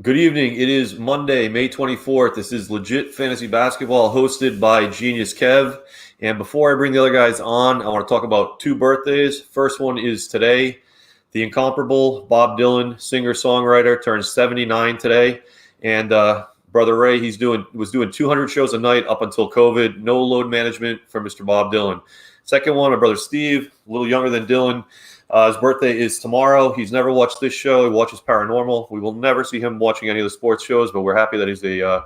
Good evening. It is Monday, May 24th. This is Legit Fantasy Basketball hosted by Genius Kev. And before I bring the other guys on, I want to talk about two birthdays. First one is today. The incomparable Bob Dylan, singer-songwriter, turns 79 today. And Brother Ray, was doing 200 shows a night up until COVID. No load management for Mr. Bob Dylan. Second one, my brother Steve, a little younger than Dylan. His birthday is tomorrow. He's never watched this show. He watches Paranormal. We will never see him watching any of the sports shows, but we're happy that he's a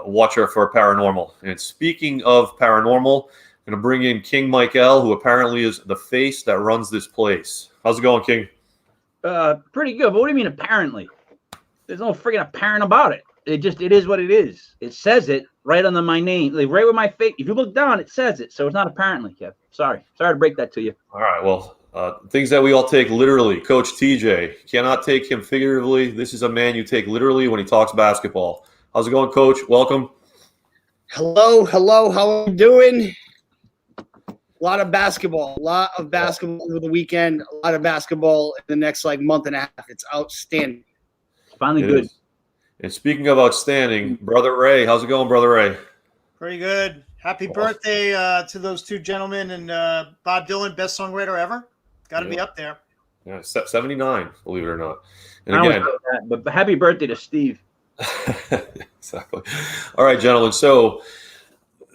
watcher for Paranormal. And speaking of Paranormal, I'm going to bring in King Mike L., who apparently is the face that runs this place. How's it going, King? Pretty good. But what do you mean apparently? There's no freaking apparent about it. It is what it is. It says it right under my name, like right with my face. If you look down, it says it. So it's not apparently, Kev. Sorry to break that to you. All right. Well, things that we all take literally. Coach TJ, cannot take him figuratively. This is a man you take literally when he talks basketball. How's it going, Coach? Welcome. Hello. How are you doing? A lot of basketball over the weekend. A lot of basketball in the next month and a half. It's outstanding. Finally good. Is. And speaking of outstanding, Brother Ray, how's it going, Brother Ray? Pretty good. Happy birthday to those two gentlemen, and Bob Dylan, best songwriter ever. Got to be up there. Yeah, 79, believe it or not. And I again, but happy birthday to Steve. Exactly. All right, gentlemen. So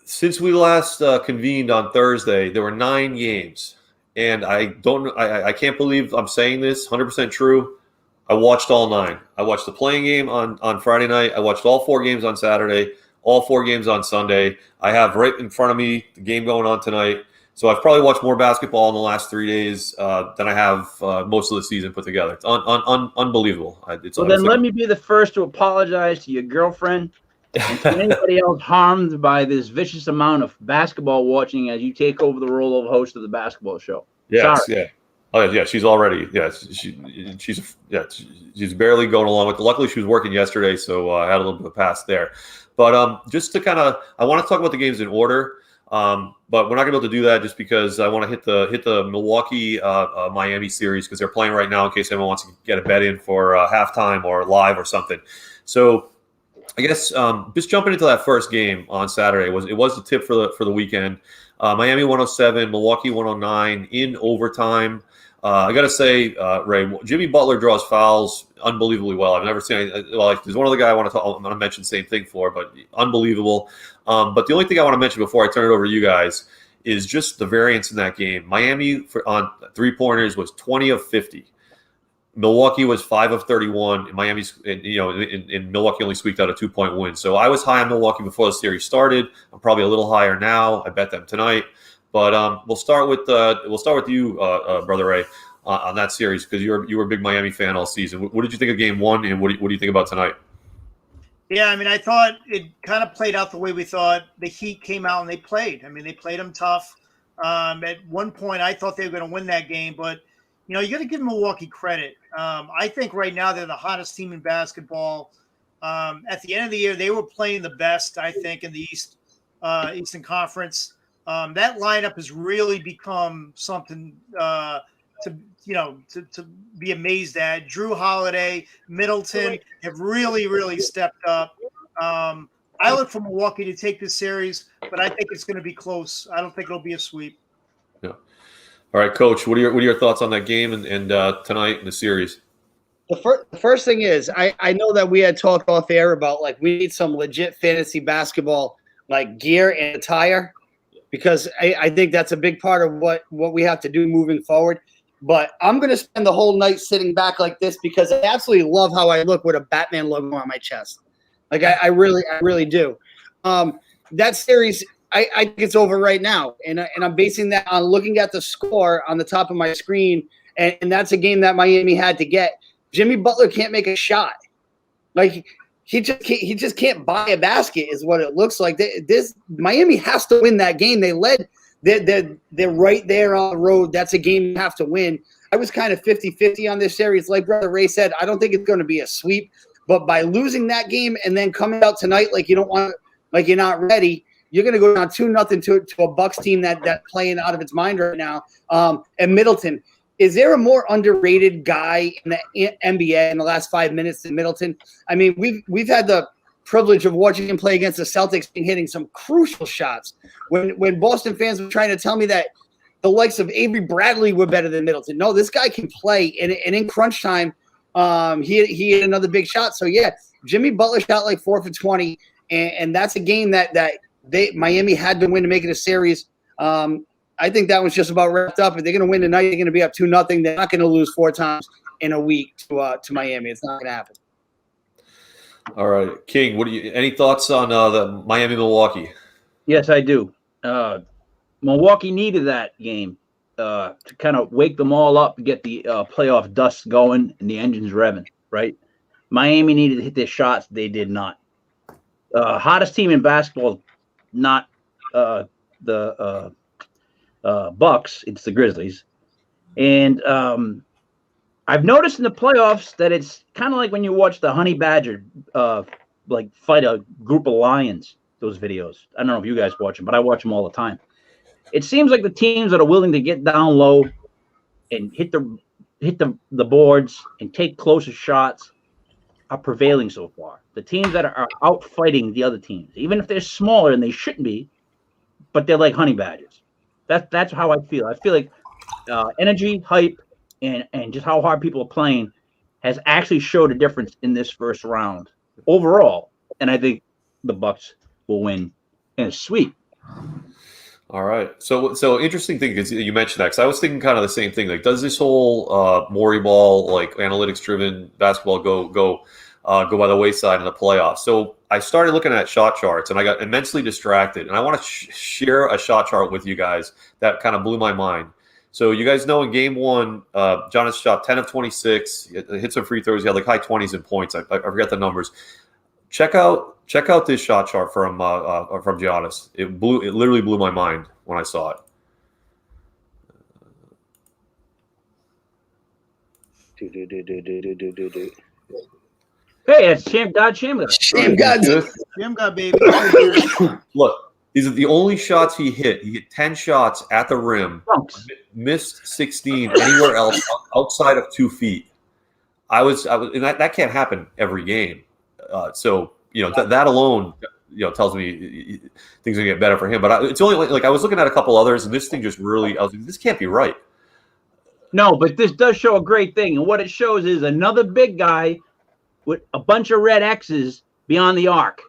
since we last convened on Thursday, there were 9 games, and I can't believe I'm saying this. 100% true. I watched all 9. I watched the playing game on Friday night. I watched all 4 games on Saturday, all 4 games on Sunday. I have right in front of me the game going on tonight. So I've probably watched more basketball in the last 3 days than I have most of the season put together. It's unbelievable. Then let me be the first to apologize to your girlfriend and to anybody else harmed by this vicious amount of basketball watching as you take over the role of host of the basketball show. Yes, sorry. Yeah. Oh yeah, she's already. Yeah, she's barely going along with it. Luckily, she was working yesterday, so I had a little bit of pass there. But just to I want to talk about the games in order. But we're not going to be able to do that just because I want to hit the Milwaukee Miami series because they're playing right now in case anyone wants to get a bet in for halftime or live or something. So I guess just jumping into that first game on Saturday was the tip for the weekend. Miami 107, Milwaukee 109 in overtime. I got to say, Ray, Jimmy Butler draws fouls unbelievably well. I've never seen there's one other guy I'm going to mention the same thing for, but unbelievable. But the only thing I want to mention before I turn it over to you guys is just the variance in that game. Miami on 3-pointers was 20 of 50. Milwaukee was 5 of 31. And Miami's, in Milwaukee only squeaked out a 2-point win. So I was high on Milwaukee before the series started. I'm probably a little higher now. I bet them tonight. But we'll start with you, Brother Ray, on that series because you were a big Miami fan all season. What did you think of Game 1, and what do you think about tonight? Yeah, I mean, I thought it kind of played out the way we thought. The Heat came out and they played. I mean, they played them tough. At one point, I thought they were going to win that game, but you got to give Milwaukee credit. I think right now they're the hottest team in basketball. At the end of the year, they were playing the best, I think, in the Eastern Conference. That lineup has really become something to be amazed at. Drew Holiday, Middleton have really stepped up. I look for Milwaukee to take this series, but I think it's going to be close. I don't think it'll be a sweep. Yeah. All right, Coach. What are your thoughts on that game and tonight in the series? The first thing is I know that we had talked off air about we need some legit fantasy basketball gear and attire. Because I think that's a big part of what we have to do moving forward. But I'm going to spend the whole night sitting back like this because I absolutely love how I look with a Batman logo on my chest. I really do. That series, I think it's over right now. And I'm basing that on looking at the score on the top of my screen. And that's a game that Miami had to get. Jimmy Butler can't make a shot. He just can't buy a basket is what it looks like. This Miami has to win that game. They led. They're right there on the road. That's a game you have to win. I was kind of 50-50 on this series. Like Brother Ray said, I don't think it's going to be a sweep. But by losing that game and then coming out tonight you don't want, you're not ready, you're going to go down 2-0 to a Bucks team that's playing out of its mind right now. And Middleton, is there a more underrated guy in the NBA in the last 5 minutes than Middleton? I mean, we've had the privilege of watching him play against the Celtics and hitting some crucial shots. When Boston fans were trying to tell me that the likes of Avery Bradley were better than Middleton. No, this guy can play, and in crunch time, he had another big shot. So yeah, Jimmy Butler shot like 4 for 20, and that's a game that Miami had to win to make it a series. I think that was just about wrapped up. If they're going to win tonight, they're going to be up 2-0. They're not going to lose 4 times in a week to Miami. It's not going to happen. All right, King. Any thoughts on the Miami-Milwaukee? Yes, I do. Milwaukee needed that game to kind of wake them all up, get the playoff dust going and the engines revving, right? Miami needed to hit their shots. They did not. Hottest team in basketball, not the Bucks. It's the Grizzlies. And I've noticed in the playoffs that it's kind of like when you watch the Honey Badger like fight a group of lions, those videos. I don't know if you guys watch them, but I watch them all the time. It seems like the teams that are willing to get down low and hit the boards and take closer shots are prevailing so far. The teams that are out fighting the other teams, even if they're smaller and they shouldn't be, but they're like honey badgers. That's how I feel. I feel like energy, hype, and just how hard people are playing has actually showed a difference in this first round overall. And I think the Bucks will win in a sweep. All right. So interesting thing is you mentioned that because I was thinking kind of the same thing. Like, does this whole Maury ball, like analytics-driven basketball, go by the wayside in the playoffs? So I started looking at shot charts and I got immensely distracted. And I want to share a shot chart with you guys that kind of blew my mind. So you guys know in game one, Giannis shot 10 of 26, hit some free throws. He had like high 20s in points. I forget the numbers. Check out this shot chart from Giannis. It literally blew my mind when I saw it. Hey, it's Sham God. Sham God, baby. Look, these are the only shots he hit. He hit 10 shots at the rim, missed 16 anywhere else outside of 2 feet. I was, and that can't happen every game. So that alone, tells me things are gonna get better for him. But it's only like I was looking at a couple others, and this thing just really, I was like, this can't be right. No, but this does show a great thing, and what it shows is another big guy with a bunch of red X's beyond the arc.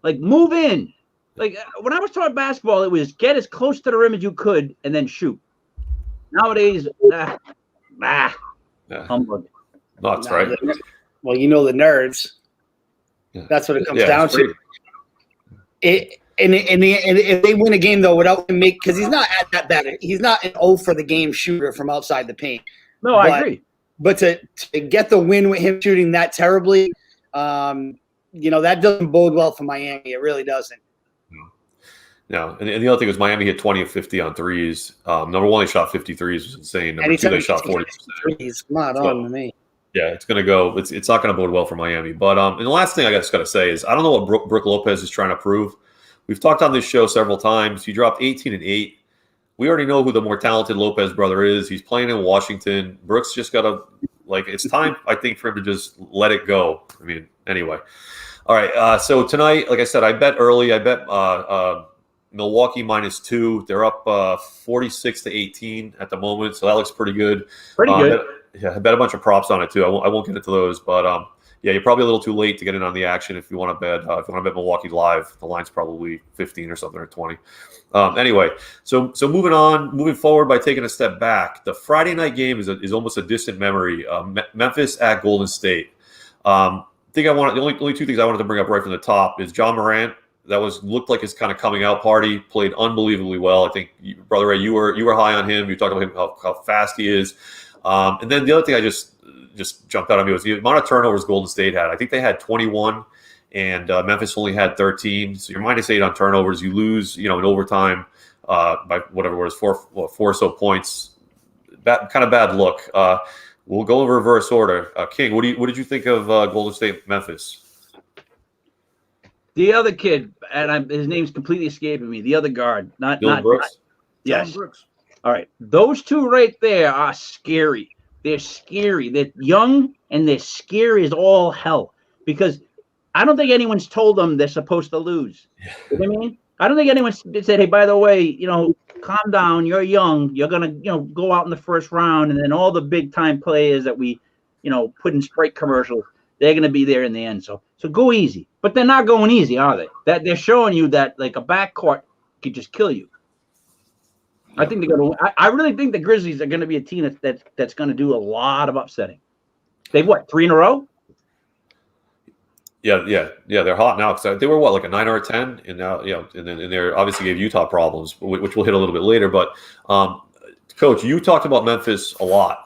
Like, move in. Like, when I was taught basketball, it was get as close to the rim as you could and then shoot. Nowadays, humbug. Nuts, right? Well, the nerds. Yeah. That's what it comes down to. And if they win a game though without him because he's not at that bad. He's not an 0 for the game shooter from outside the paint. No, I agree. But to get the win with him shooting that terribly, that doesn't bode well for Miami. It really doesn't. No, and the other thing was Miami hit 20 of 50 on threes. Number one, they shot 50 threes, which is insane. Number two, they shot 40%. Come on to me. Yeah, it's going to go. It's not going to bode well for Miami. But and the last thing I just got to say is I don't know what Brook Lopez is trying to prove. We've talked on this show several times. He dropped 18 and 8. We already know who the more talented Lopez brother is. He's playing in Washington. Brooks just got to it's time, I think, for him to just let it go. I mean, anyway. All right. So tonight, like I said, I bet early. I bet Milwaukee -2. They're up 46-18 at the moment, so that looks pretty good. Pretty good. I bet a bunch of props on it too. I won't get into those, but you're probably a little too late to get in on the action if you want to bet. If you want to bet Milwaukee live, the line's probably 15 or something or 20. Anyway, so moving forward by taking a step back, the Friday night game is almost a distant memory. Memphis at Golden State. The only two things I wanted to bring up right from the top is John Morant. That looked like his kind of coming out party. Played unbelievably well. I think, Brother Ray, you were high on him. You talked about him how fast he is. And then the other thing I just jumped out at me was the amount of turnovers Golden State had. I think they had 21, and Memphis only had 13. So you're -8 on turnovers. You lose, in overtime by whatever it was, four or so points. Kind of bad look. We'll go in reverse order. King, what did you think of Golden State Memphis? The other kid, and his name's completely escaping me. The other guard, not Brooks. Yes. Brooks. All right, those two right there are scary. They're scary. They're young and they're scary as all hell because I don't think anyone's told them they're supposed to lose. You know what I mean? I don't think anyone said, hey, by the way, calm down. You're young. You're going to, go out in the first round. And then all the big time players that we, put in Sprite commercials, they're going to be there in the end. So go easy. But they're not going easy, are they? That they're showing you that like a backcourt could just kill you. I think they're going to. I really think the Grizzlies are going to be a team that's going to do a lot of upsetting. They've 3 in a row? Yeah. They're hot now because they were like a 9 or a 10, and now and they're obviously gave Utah problems, which we'll hit a little bit later. But Coach, you talked about Memphis a lot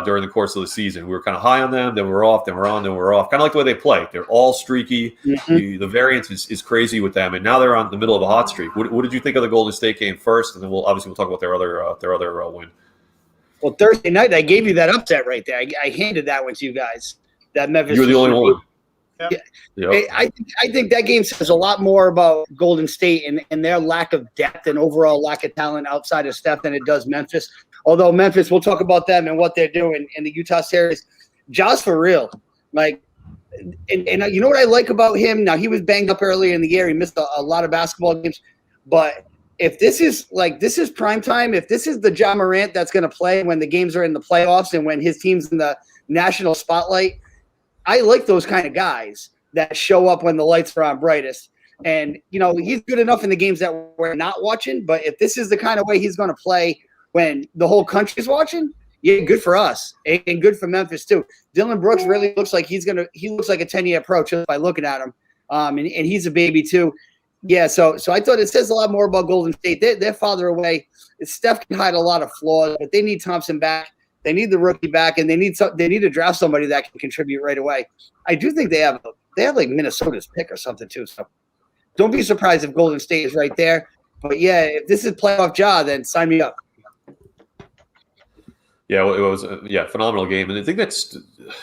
during the course of the season. We were kind of high on them, then we're off, then we're on, then we're off. Kind of like the way they play. They're all streaky. Mm-hmm. The variance is crazy with them, and now they're on the middle of a hot streak. What did you think of the Golden State game first, and then we'll talk about their other win. Well, Thursday night I gave you that upset right there. I handed that one to you guys. That Memphis. You're the only one. Yeah. Yep. I think that game says a lot more about Golden State and their lack of depth and overall lack of talent outside of Steph than it does Memphis. Although Memphis, we'll talk about them and what they're doing in the Utah series. Ja's for real. Like, and you know what I like about him? Now, he was banged up earlier in the year. He missed a lot of basketball games. But if this is prime time, if this is the Ja Morant that's going to play when the games are in the playoffs and when his team's in the national spotlight, I like those kind of guys that show up when the lights are on brightest. And, he's good enough in the games that we're not watching. But if this is the kind of way he's going to play when the whole country's watching, yeah, good for us and good for Memphis too. Dillon Brooks really looks like he looks like a 10-year pro just by looking at him. And he's a baby too. Yeah, so I thought it says a lot more about Golden State. They're farther away. Steph can hide a lot of flaws, but they need Thompson back. They need the rookie back, and they need to draft somebody that can contribute right away. I do think they have like Minnesota's pick or something too. So don't be surprised if Golden State is right there. But yeah, if this is playoff Ja, then sign me up. Yeah, well, it was a phenomenal game. And the thing that's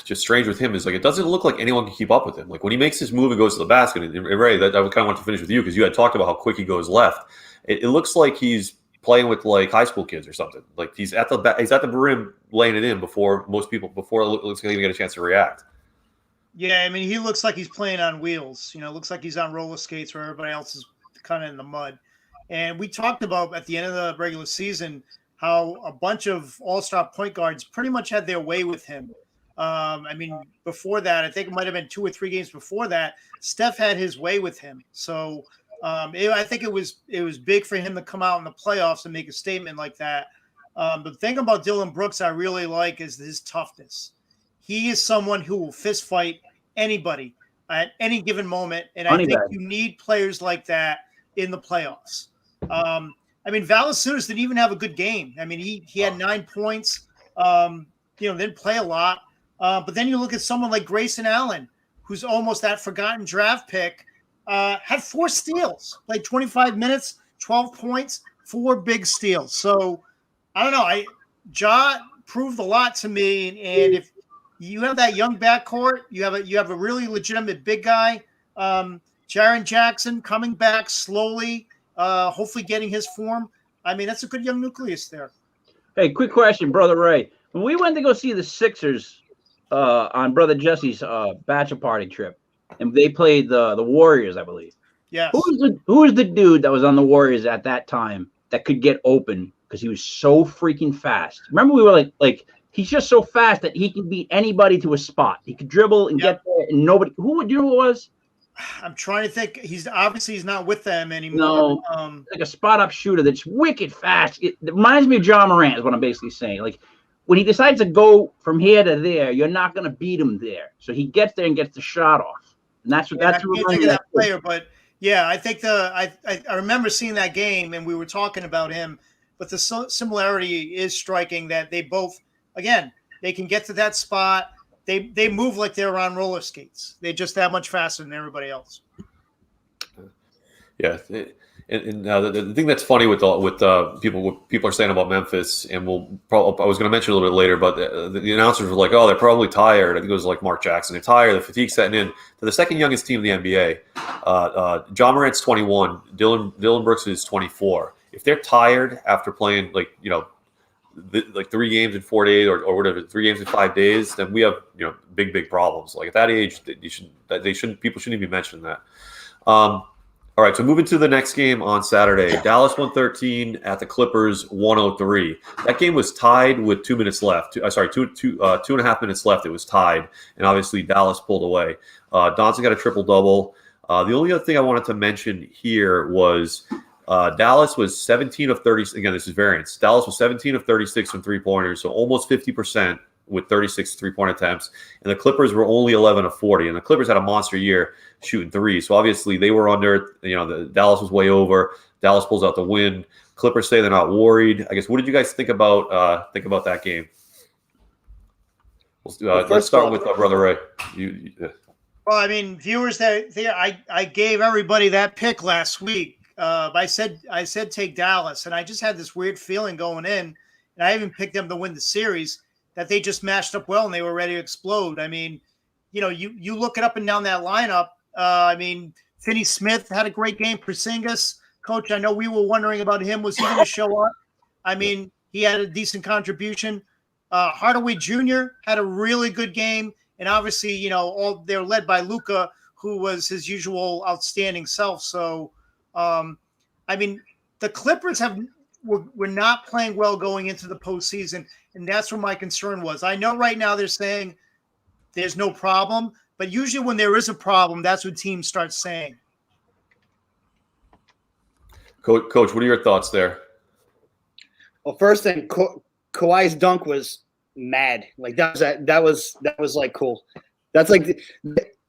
just strange with him is like it doesn't look like anyone can keep up with him. Like when he makes his move and goes to the basket, and Ray, that I kind of want to finish with you because you had talked about how quick he goes left. It looks like he's playing with like high school kids or something. Like he's at the rim laying it in before it looks like he even get a chance to react. Yeah, I mean he looks like he's playing on wheels. Looks like he's on roller skates where everybody else is kind of in the mud. And we talked about at the end of the regular season how a bunch of all-star point guards pretty much had their way with him. I mean, before that, I think it might have been 2 or 3 games before that, Steph had his way with him. So I think it was big for him to come out in the playoffs and make a statement like that. But the thing about Dillon Brooks I really like is his toughness. He is someone who will fist fight anybody at any given moment. And I think you need players like that in the playoffs. I mean, Valanciunas didn't even have a good game. I mean, he had 9 points, didn't play a lot. But then you look at someone like Grayson Allen, who's almost that forgotten draft pick, had 4 steals, played 25 minutes, 12 points, 4 big steals. So, I don't know. Ja proved a lot to me. And if you have that young backcourt, you have a really legitimate big guy, Jaren Jackson coming back slowly, hopefully getting his form. I mean, that's a good young nucleus there. Hey, quick question, Brother Ray. When we went to go see the Sixers on Brother Jesse's bachelor party trip, and they played the Warriors, I believe. Yes. Who was the dude that was on the Warriors at that time that could get open because he was so freaking fast? Remember, we were like he's just so fast that he can beat anybody to a spot. He could dribble and get there, and nobody. Who it was? I'm trying to think. He's not with them anymore. No, like a spot-up shooter that's wicked fast. It reminds me of Ja Morant is what I'm basically saying. Like when he decides to go from here to there, you're not going to beat him there. So he gets there and gets the shot off, and that's what that's. I can't think of that player, but yeah, I think I remember seeing that game, and we were talking about him. But the similarity is striking that they both, again, they can get to that spot. They move like they're on roller skates. They're just that much faster than everybody else. Yeah, and the thing that's funny with what people are saying about Memphis, and I was going to mention a little bit later, but the announcers were like, "Oh, they're probably tired." I think it was like Mark Jackson. They're tired. The fatigue's setting in. They're the second youngest team in the NBA. Ja Morant's 21. Dillon Brooks is 24. if they're tired after playing like 3 games in 4 days or whatever, 3 games in 5 days, then we have big problems. Like at that age, people shouldn't be mentioning that. All right, so moving to the next game on Saturday, Dallas 113 at the Clippers 103. That game was tied with 2 minutes left. 2.5 minutes left. It was tied, and obviously Dallas pulled away. Donson got a triple-double. The only other thing I wanted to mention here was Dallas was 17 of 30. Again, this is variance. Dallas was 17 of 36 from three-pointers, so almost 50% with 36 three-point attempts. And the Clippers were only 11 of 40. And the Clippers had a monster year shooting threes. So obviously they were under, the Dallas was way over. Dallas pulls out the win. Clippers say they're not worried. I guess, what did you guys think about that game? Let's start with Brother Ray. Well, I mean, viewers, I gave everybody that pick last week. I said take Dallas, and I just had this weird feeling going in, and I even picked them to win the series, that they just matched up well and they were ready to explode. I mean, you look it up and down that lineup. I mean, Finney Smith had a great game. Porzingis, coach, I know we were wondering about him. Was he going to show up? I mean, he had a decent contribution. Hardaway Jr. had a really good game. And obviously, they're led by Luka, who was his usual outstanding self. So, I mean, the Clippers were not playing well going into the postseason, and that's where my concern was. I know right now they're saying there's no problem, but usually when there is a problem, that's what teams start saying. Coach, what are your thoughts there? Well, first thing, Kawhi's dunk was mad. Like that was like cool. That's like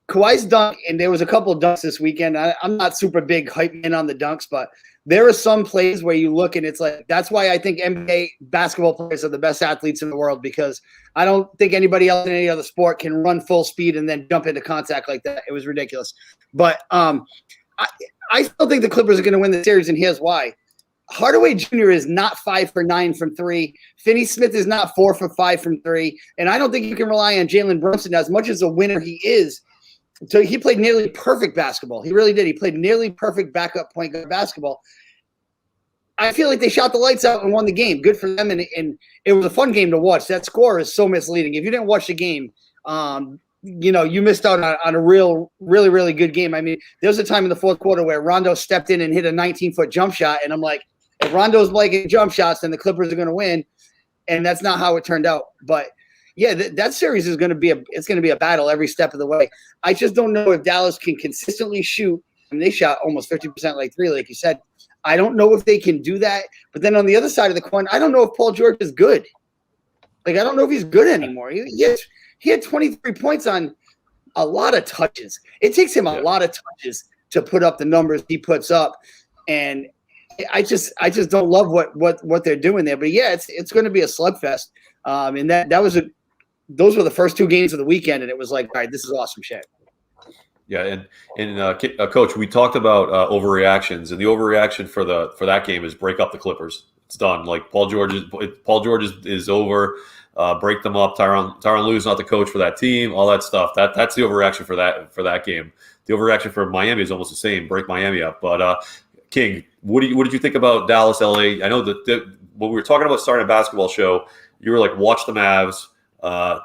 Kawhi's dunk, and there was a couple of dunks this weekend. I'm not super big hype man on the dunks, but there are some plays where you look and it's like, that's why I think NBA basketball players are the best athletes in the world, because I don't think anybody else in any other sport can run full speed and then jump into contact like that. It was ridiculous. But I still think the Clippers are going to win the series, and here's why. Hardaway Jr. is not 5 for 9 from 3. Finney Smith is not 4 for 5 from 3. And I don't think you can rely on Jalen Brunson, as much as a winner he is. So he played nearly perfect basketball. He really did. He played nearly perfect backup point guard basketball. I feel like they shot the lights out and won the game. Good for them. And it was a fun game to watch. That score is so misleading. If you didn't watch the game, you missed out on a really good game. I mean, there was a time in the fourth quarter where Rondo stepped in and hit a 19-foot jump shot. And I'm like, if Rondo's liking jump shots, then the Clippers are going to win. And that's not how it turned out. But yeah, that series is going to be a battle every step of the way. I just don't know if Dallas can consistently shoot. I mean, they shot almost 50% like three, like you said. I don't know if they can do that. But then on the other side of the coin, I don't know if Paul George is good. Like, I don't know if he's good anymore. He had 23 points on a lot of touches. It takes him a lot of touches to put up the numbers he puts up. And I just don't love what they're doing there. But yeah, it's going to be a slugfest. And those were the first 2 games of the weekend, and it was like, all right, this is awesome shit. Yeah, and Coach, we talked about overreactions, and the overreaction for that game is break up the Clippers. It's done. Like Paul George is over. Break them up. Tyronn Lue's not the coach for that team. All that stuff. That's the overreaction for that game. The overreaction for Miami is almost the same. Break Miami up. But King, what did you think about Dallas, LA? I know that when we were talking about starting a basketball show, you were like, watch the Mavs.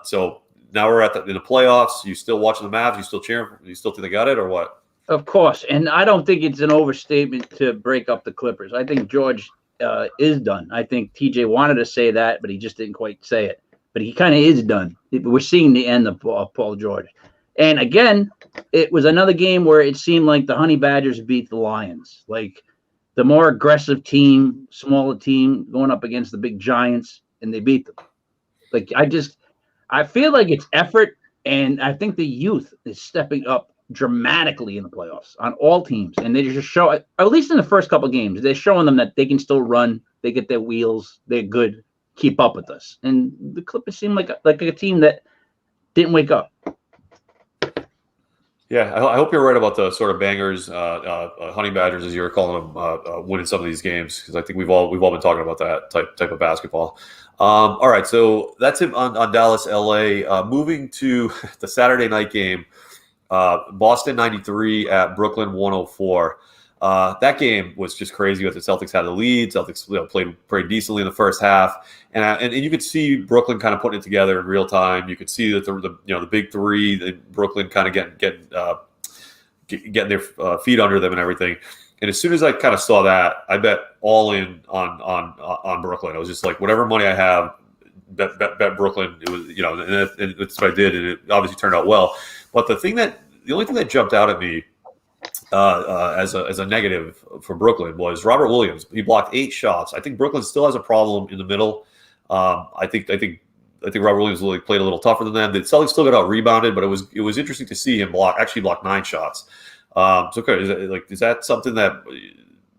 So now we're in the playoffs. You still watching the Mavs? You still cheering? You still think they got it, or what? Of course, and I don't think it's an overstatement to break up the Clippers. I think George is done. I think TJ wanted to say that, but he just didn't quite say it. But he kind of is done. We're seeing the end of Paul George. And again, it was another game where it seemed like the Honey Badgers beat the Lions. Like the more aggressive team, smaller team going up against the big Giants, and they beat them. Like I feel like it's effort, and I think the youth is stepping up dramatically in the playoffs on all teams. And they just show, at least in the first couple of games, they're showing them that they can still run. They get their wheels. They're good. Keep up with us. And the Clippers seem like a team that didn't wake up. Yeah, I hope you're right about the sort of bangers, Honey Badgers, as you're calling them, winning some of these games, because I think we've all been talking about that type of basketball. All right, so that's it on Dallas, LA. Moving to the Saturday night game, Boston 93 at Brooklyn 104. That game was just crazy. With the Celtics had the lead. Celtics played pretty decently in the first half, and you could see Brooklyn kind of putting it together in real time. You could see that the big three, Brooklyn kind of getting their feet under them and everything. And as soon as I kind of saw that, I bet all in on Brooklyn. I was just like, whatever money I have, bet Brooklyn. It was, and that's what I did, and it obviously turned out well. But the only thing that jumped out at me as a negative for Brooklyn was Robert Williams. He blocked 8 shots. I think Brooklyn still has a problem in the middle. I think Robert Williams really played a little tougher than them. The Celtics still got out rebounded, but it was interesting to see him block 9 shots. So okay, is that something that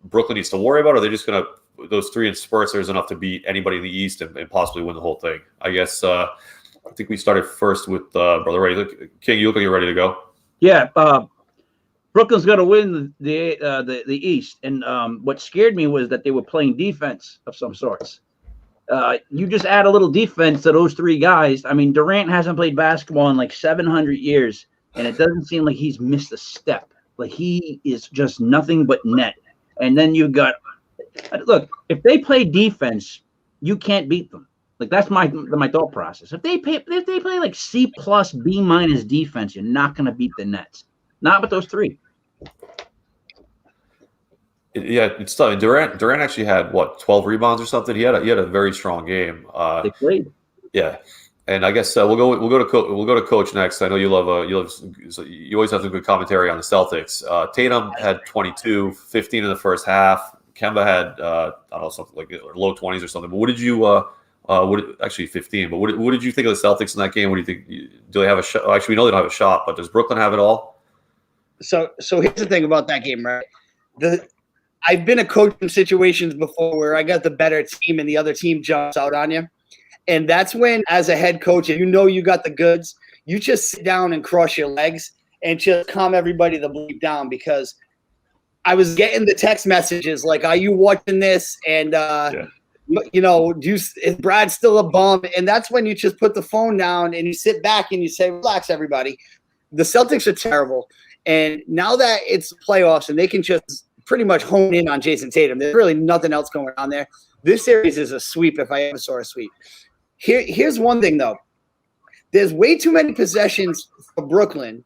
Brooklyn needs to worry about? Or are they just going to those 3 in spurts? There's enough to beat anybody in the East and possibly win the whole thing. I guess I think we started first with Brother Ray. King, you look like you're ready to go. Yeah, Brooklyn's going to win the East, and what scared me was that they were playing defense of some sorts. You just add a little defense to those 3 guys. I mean, Durant hasn't played basketball in like 700 years, and it doesn't seem like he's missed a step. Like he is just nothing but net. And then you got look, if they play defense, you can't beat them. Like that's my thought process. If they play like C+, B- defense, you're not going to beat the Nets. Not with those 3. Yeah, it's tough. Durant actually had 12 rebounds or something. He had a very strong game. They played. Yeah. And I guess we'll go to Coach next. I know you always have some good commentary on the Celtics. Tatum had 22, 15 in the first half. Kemba had I don't know, something like low 20s or something. But what did you actually 15? But what did you think of the Celtics in that game? What do you think? Do they have a shot? Actually, we know they don't have a shot, but does Brooklyn have it all? So here's the thing about that game, right? I've been in coaching situations before where I got the better team and the other team jumps out on you. And that's when, as a head coach, if you got the goods, you just sit down and cross your legs and just calm everybody the bleep down, because I was getting the text messages like, are you watching this? And, is Brad still a bum? And that's when you just put the phone down and you sit back and you say, relax, everybody. The Celtics are terrible. And now that it's playoffs and they can just pretty much hone in on Jason Tatum, there's really nothing else going on there. This series is a sweep if I ever saw a sweep. Here's one thing, though. There's way too many possessions for Brooklyn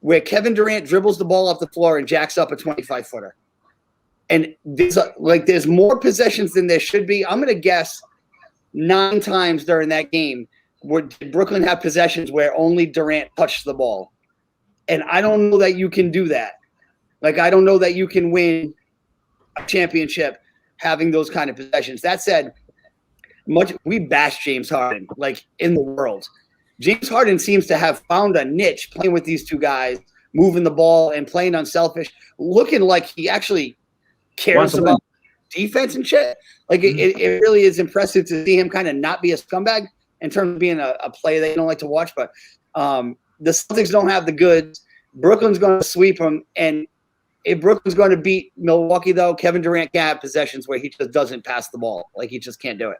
where Kevin Durant dribbles the ball off the floor and jacks up a 25-footer. And there's more possessions than there should be. I'm going to guess 9 times during that game where Brooklyn have possessions where only Durant touched the ball. And I don't know that you can do that. Like, I don't know that you can win a championship having those kind of possessions. That said, we bash James Harden, like, in the world. James Harden seems to have found a niche playing with these 2 guys, moving the ball and playing unselfish, looking like he actually cares about defense and shit. Like, it really is impressive to see him kind of not be a scumbag in terms of being a player that you don't like to watch. But the Celtics don't have the goods. Brooklyn's going to sweep them. And if Brooklyn's going to beat Milwaukee, though, Kevin Durant can have possessions where he just doesn't pass the ball. Like, he just can't do it.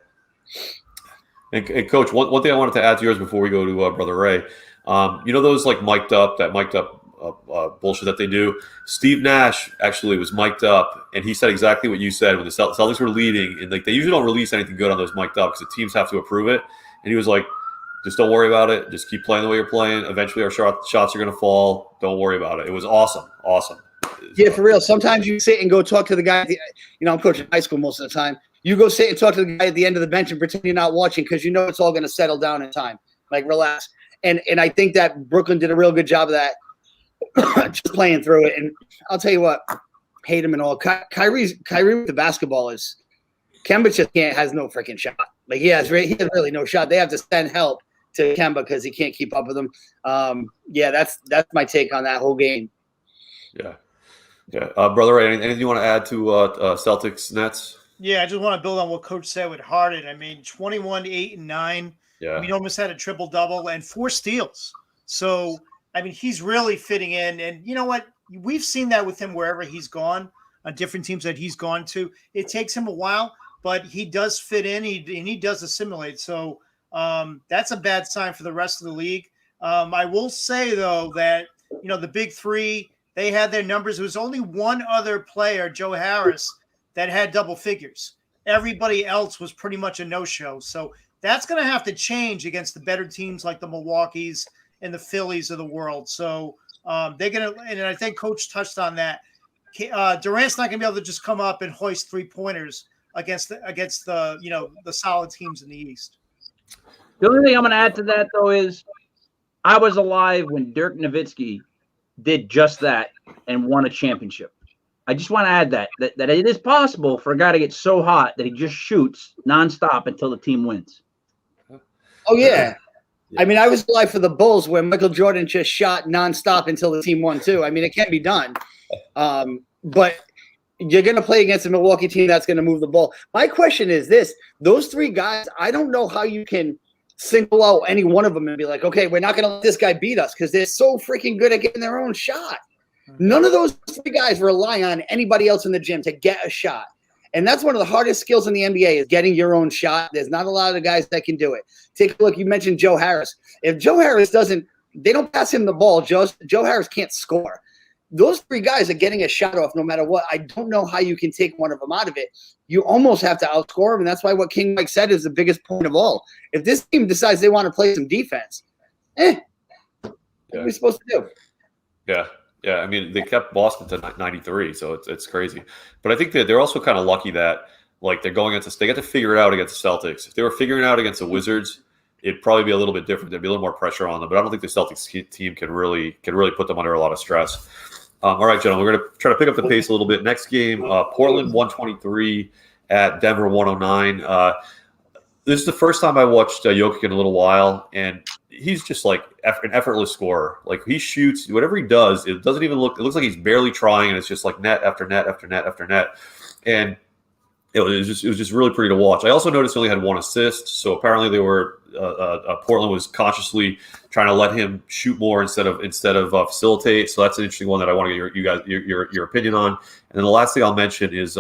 And Coach, one thing I wanted to add to yours before we go to Brother Ray, those like mic'd up bullshit that they do. Steve Nash actually was mic'd up, and he said exactly what you said when the Celtics were leading, and like they usually don't release anything good on those mic'd up because the teams have to approve it. And he was like, just don't worry about it. Just keep playing the way you're playing. Eventually, our shots are going to fall. Don't worry about it. It was awesome. Yeah, for real. Sometimes you sit and go talk to the guy. I'm coaching high school most of the time. You go sit and talk to the guy at the end of the bench and pretend you're not watching because you know it's all going to settle down in time. Like, relax. And I think that Brooklyn did a real good job of that, just playing through it. And I'll tell you what, hate him and all. Kyrie with the basketball is – Kemba just has no freaking shot. Like, he has really no shot. They have to send help to Kemba because he can't keep up with them. That's my take on that whole game. Yeah. Brother Ray, anything you want to add to Celtics Nets? Yeah, I just want to build on what Coach said with Harden. I mean, 21, 8, and 9. Yeah. I mean, he almost had a triple-double and 4 steals. So, I mean, he's really fitting in. And you know what? We've seen that with him wherever he's gone, on different teams that he's gone to. It takes him a while, but he does fit in, and he does assimilate. So that's a bad sign for the rest of the league. I will say, though, that, the big 3 they had their numbers. There was only one other player, Joe Harris, that had double figures. Everybody else was pretty much a no-show. So that's going to have to change against the better teams like the Milwaukees and the Phillies of the world. So they're going to, and I think Coach touched on that. Durant's not going to be able to just come up and hoist 3-pointers against the solid teams in the East. The only thing I'm going to add to that, though, is I was alive when Dirk Nowitzki did just that and won a championship. I just want to add that it is possible for a guy to get so hot that he just shoots nonstop until the team wins. Oh, yeah. I mean, I was alive for the Bulls where Michael Jordan just shot nonstop until the team won, too. I mean, it can be done. But you're going to play against a Milwaukee team that's going to move the ball. My question is this. Those three guys, I don't know how you can single out any one of them and be like, okay, we're not going to let this guy beat us because they're so freaking good at getting their own shot. None of those three guys rely on anybody else in the gym to get a shot. And that's one of the hardest skills in the NBA is getting your own shot. There's not a lot of guys that can do it. Take a look. You mentioned Joe Harris. If Joe Harris they don't pass him the ball, Joe Harris can't score. Those three guys are getting a shot off no matter what. I don't know how you can take one of them out of it. You almost have to outscore them, and that's why what King Mike said is the biggest point of all. If this team decides they want to play some defense, what are we supposed to do? Yeah. Yeah, I mean, they kept Boston to 93, so it's crazy. But I think that they're also kind of lucky that, like, they're going against they got to figure it out against the Celtics. If they were figuring it out against the Wizards, it'd probably be a little bit different. There'd be a little more pressure on them. But I don't think the Celtics team can really put them under a lot of stress. All right, gentlemen, we're going to try to pick up the pace a little bit. Next game, Portland 123 at Denver 109. This is the first time I watched Jokic in a little while, and he's just like an effortless scorer. Like he shoots, whatever he does, it doesn't even look. It looks like he's barely trying, and it's just like net after net after net after net. And it was just really pretty to watch. I also noticed he only had one assist, so apparently they were Portland was consciously trying to let him shoot more instead of facilitate. So that's an interesting one that I want to get your opinion on. And then the last thing I'll mention is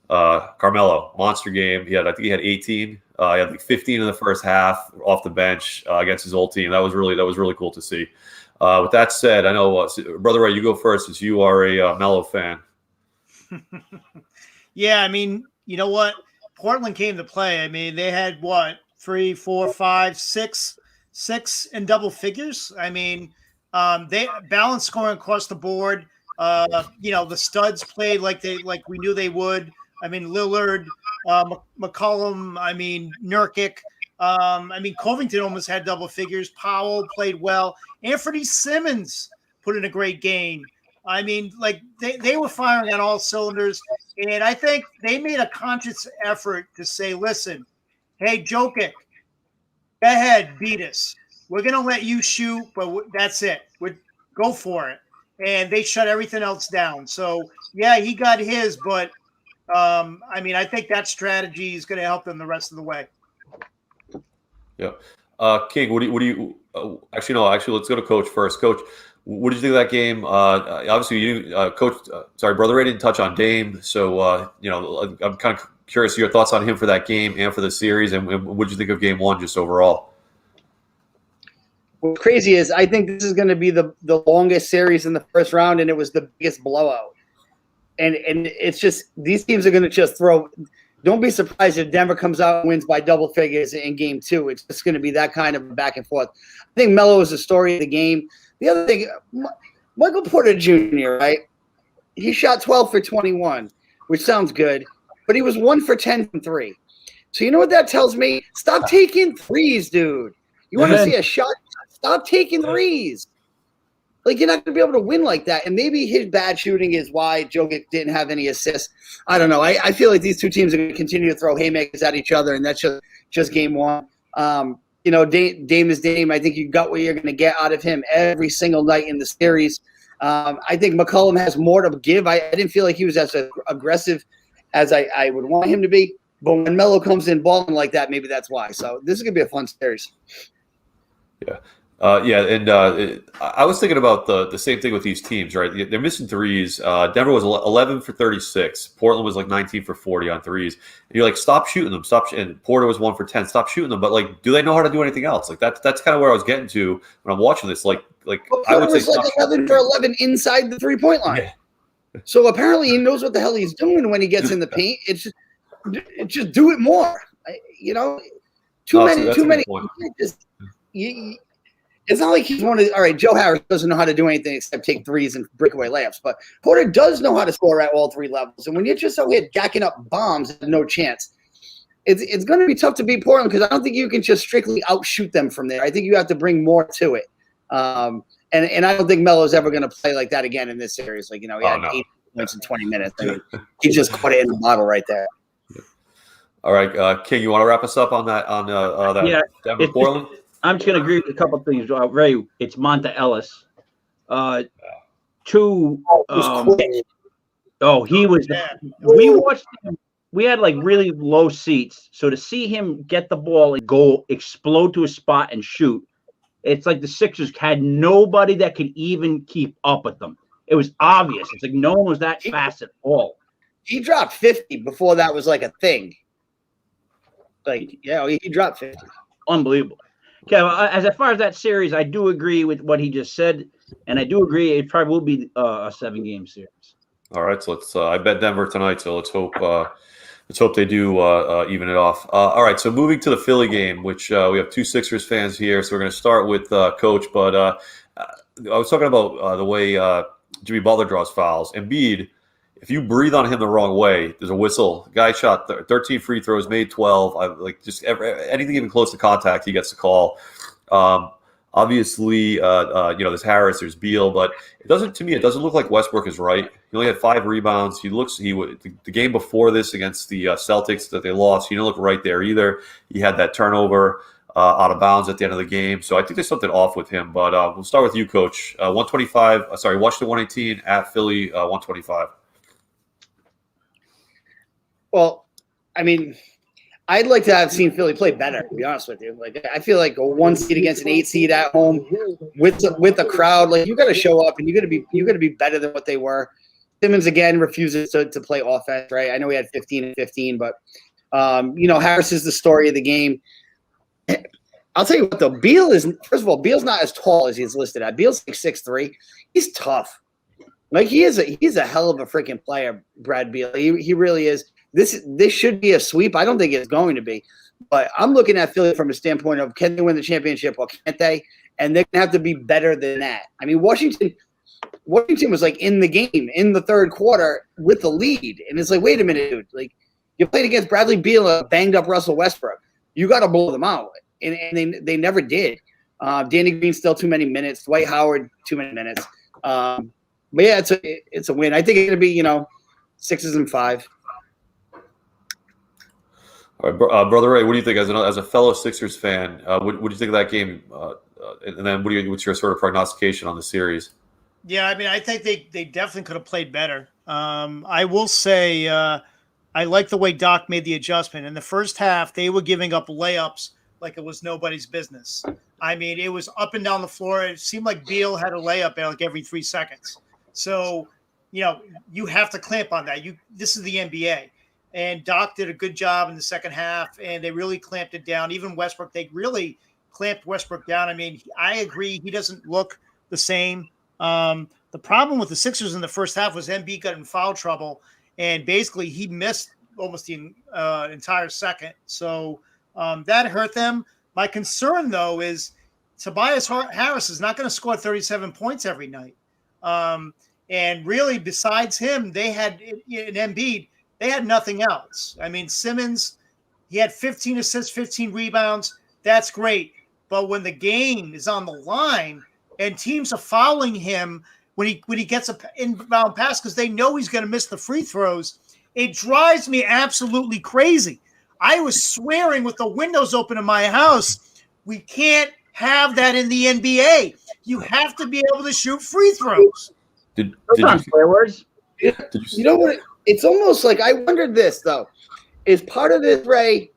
Carmelo, monster game. I think he had 18. He had like 15 in the first half off the bench against his old team. That was really cool to see. With that said, I know Brother Ray, you go first, as you are a Melo fan. Yeah, I mean, you know what? Portland came to play. I mean, they had what, 3, 4, 5, 6 in double figures. I mean, they balanced scoring across the board. The studs played like we knew they would. I mean, Lillard, McCollum, I mean, Nurkic. I mean, Covington almost had double figures. Powell played well. Anthony Simmons put in a great game. I mean, like they were firing on all cylinders. And I think they made a conscious effort to say, listen, hey, Jokic, go ahead, beat us. We're going to let you shoot, but that's it. Go for it. And they shut everything else down. So, yeah, he got his, but, I mean, I think that strategy is going to help them the rest of the way. Yeah. King, what do you actually, let's go to Coach first. Coach, what did you think of that game? Obviously, Coach, Brother Ray didn't touch on Dame. So, I'm kind of curious your thoughts on him for that game and for the series. And what did you think of game one just overall? What's crazy is I think this is going to be the longest series in the first round, and it was the biggest blowout. And it's just these teams are going to just throw. Don't be surprised if Denver comes out and wins by double figures in game two. It's just going to be that kind of back and forth. I think Melo is the story of the game. The other thing, Michael Porter Jr., right? He shot 12 for 21, which sounds good, but he was 1 for 10 from 3. So you know what that tells me? Stop taking threes, dude. You want to see a shot? Stop taking threes. Like, you're not going to be able to win like that. And maybe his bad shooting is why Jokic didn't have any assists. I don't know. I feel like these two teams are going to continue to throw haymakers at each other, and that's just game one. Dame is Dame. I think you got what you're going to get out of him every single night in the series. I think McCollum has more to give. I didn't feel like he was as aggressive as I would want him to be. But when Melo comes in balling like that, maybe that's why. So this is going to be a fun series. Yeah. I was thinking about the same thing with these teams, right? They're missing threes. Denver was 11 for 36. Portland was like 19 for 40 on threes. And you're like, stop shooting them. And Porter was 1 for 10. Stop shooting them. But like, do they know how to do anything else? Like that's kind of where I was getting to when I'm watching this. Like I would say like 11 for 11 inside the 3-point line. Yeah. So apparently he knows what the hell he's doing when he gets in the paint. It's just do it more. Too many. It's not like he's one of all right, Joe Harris doesn't know how to do anything except take threes and breakaway layups, but Porter does know how to score at all 3 levels. And when you're just out here jacking up bombs, no chance. It's going to be tough to beat Portland because I don't think you can just strictly outshoot them from there. I think you have to bring more to it. And I don't think Melo's ever going to play like that again in this series. Like, he had 8 points in 20 minutes. I mean, he just caught it in the bottle right there. All right, King, you want to wrap us up on that Denver Portland? I'm just going to agree with a couple of things. Ray, it's Monta Ellis. He was. We watched him. We had like really low seats, so to see him get the ball and go explode to a spot and shoot, it's like the Sixers had nobody that could even keep up with them. It was obvious. It's like no one was that fast at all. He dropped 50 before that was like a thing. Like, he dropped 50. Unbelievable. Okay, as far as that series, I do agree with what he just said, and I do agree it probably will be a 7-game series. All right, so let's. I bet Denver tonight, so let's hope they do even it off. All right, so moving to the Philly game, which we have 2 Sixers fans here, so we're going to start with Coach. But I was talking about the way Jimmy Butler draws fouls. Embiid, if you breathe on him the wrong way, there's a whistle. Guy shot 13 free throws, made 12. Anything even close to contact, he gets the call. Obviously, there's Harris, there's Beal, but it doesn't look like Westbrook is right. He only had 5 rebounds. The game before this against the Celtics that they lost, he didn't look right there either. He had that turnover out of bounds at the end of the game. So I think there's something off with him. But we'll start with you, Coach. Washington 118 at Philly 125. Well, I mean, I'd like to have seen Philly play better, to be honest with you. Like, I feel like a 1 seed against an 8 seed at home with the crowd, like, you got to show up and you got to be better than what they were. Simmons again refuses to play offense, right? I know he had 15 and 15, but Harris is the story of the game. I'll tell you what, though, Beal's not as tall as he's listed at. Beal's like 6'3". He's tough. Like, he's a hell of a freaking player, Brad Beal. He really is. This should be a sweep. I don't think it's going to be. But I'm looking at Philly from a standpoint of, can they win the championship or can't they? And they're going to have to be better than that. I mean, Washington was like in the game in the third quarter with the lead. And it's like, wait a minute, dude. Like, you played against Bradley Beal, a banged up Russell Westbrook. You got to blow them out. And they never did. Danny Green still too many minutes. Dwight Howard, too many minutes. But yeah, it's a win. I think it's going to be, 6s and 5. All right, Brother Ray, what do you think as a fellow Sixers fan? What do you think of that game? And then what's your sort of prognostication on the series? Yeah, I mean, I think they definitely could have played better. I will say I like the way Doc made the adjustment. In the first half, they were giving up layups like it was nobody's business. I mean, it was up and down the floor. It seemed like Beal had a layup like every 3 seconds. So, you have to clamp on that. This is the NBA. And Doc did a good job in the second half, and they really clamped it down. Even Westbrook, they really clamped Westbrook down. I mean, I agree. He doesn't look the same. The problem with the Sixers in the first half was Embiid got in foul trouble, and basically he missed almost the entire second. So that hurt them. My concern, though, is Tobias Harris is not going to score 37 points every night. And really, besides him, they had an Embiid. They had nothing else. I mean, Simmons, he had 15 assists, 15 rebounds. That's great. But when the game is on the line and teams are fouling him when he gets an inbound pass because they know he's going to miss the free throws, it drives me absolutely crazy. I was swearing with the windows open in my house, we can't have that in the NBA. You have to be able to shoot free throws. Did you swear words? You know what? It's almost like I wondered this, though. Is part of this, Ray,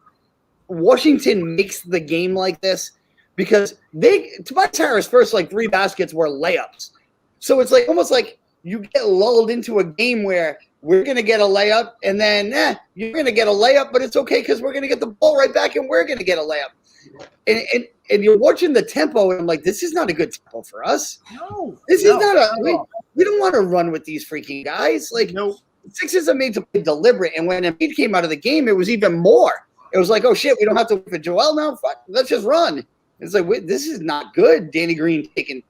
Washington makes the game like this because Tobias Harris' first like 3 baskets were layups. So it's like almost like you get lulled into a game where we're going to get a layup and then you're going to get a layup, but it's okay because we're going to get the ball right back and we're going to get a layup. And you're watching the tempo and I'm like, this is not a good tempo for us. This is not we don't want to run with these freaking guys. Like, Sixers are made to play deliberate. And when Embiid came out of the game, it was even more. It was like, oh shit, we don't have to wait for Joel now. Fuck, let's just run. It's like, wait, this is not good. Danny Green taking.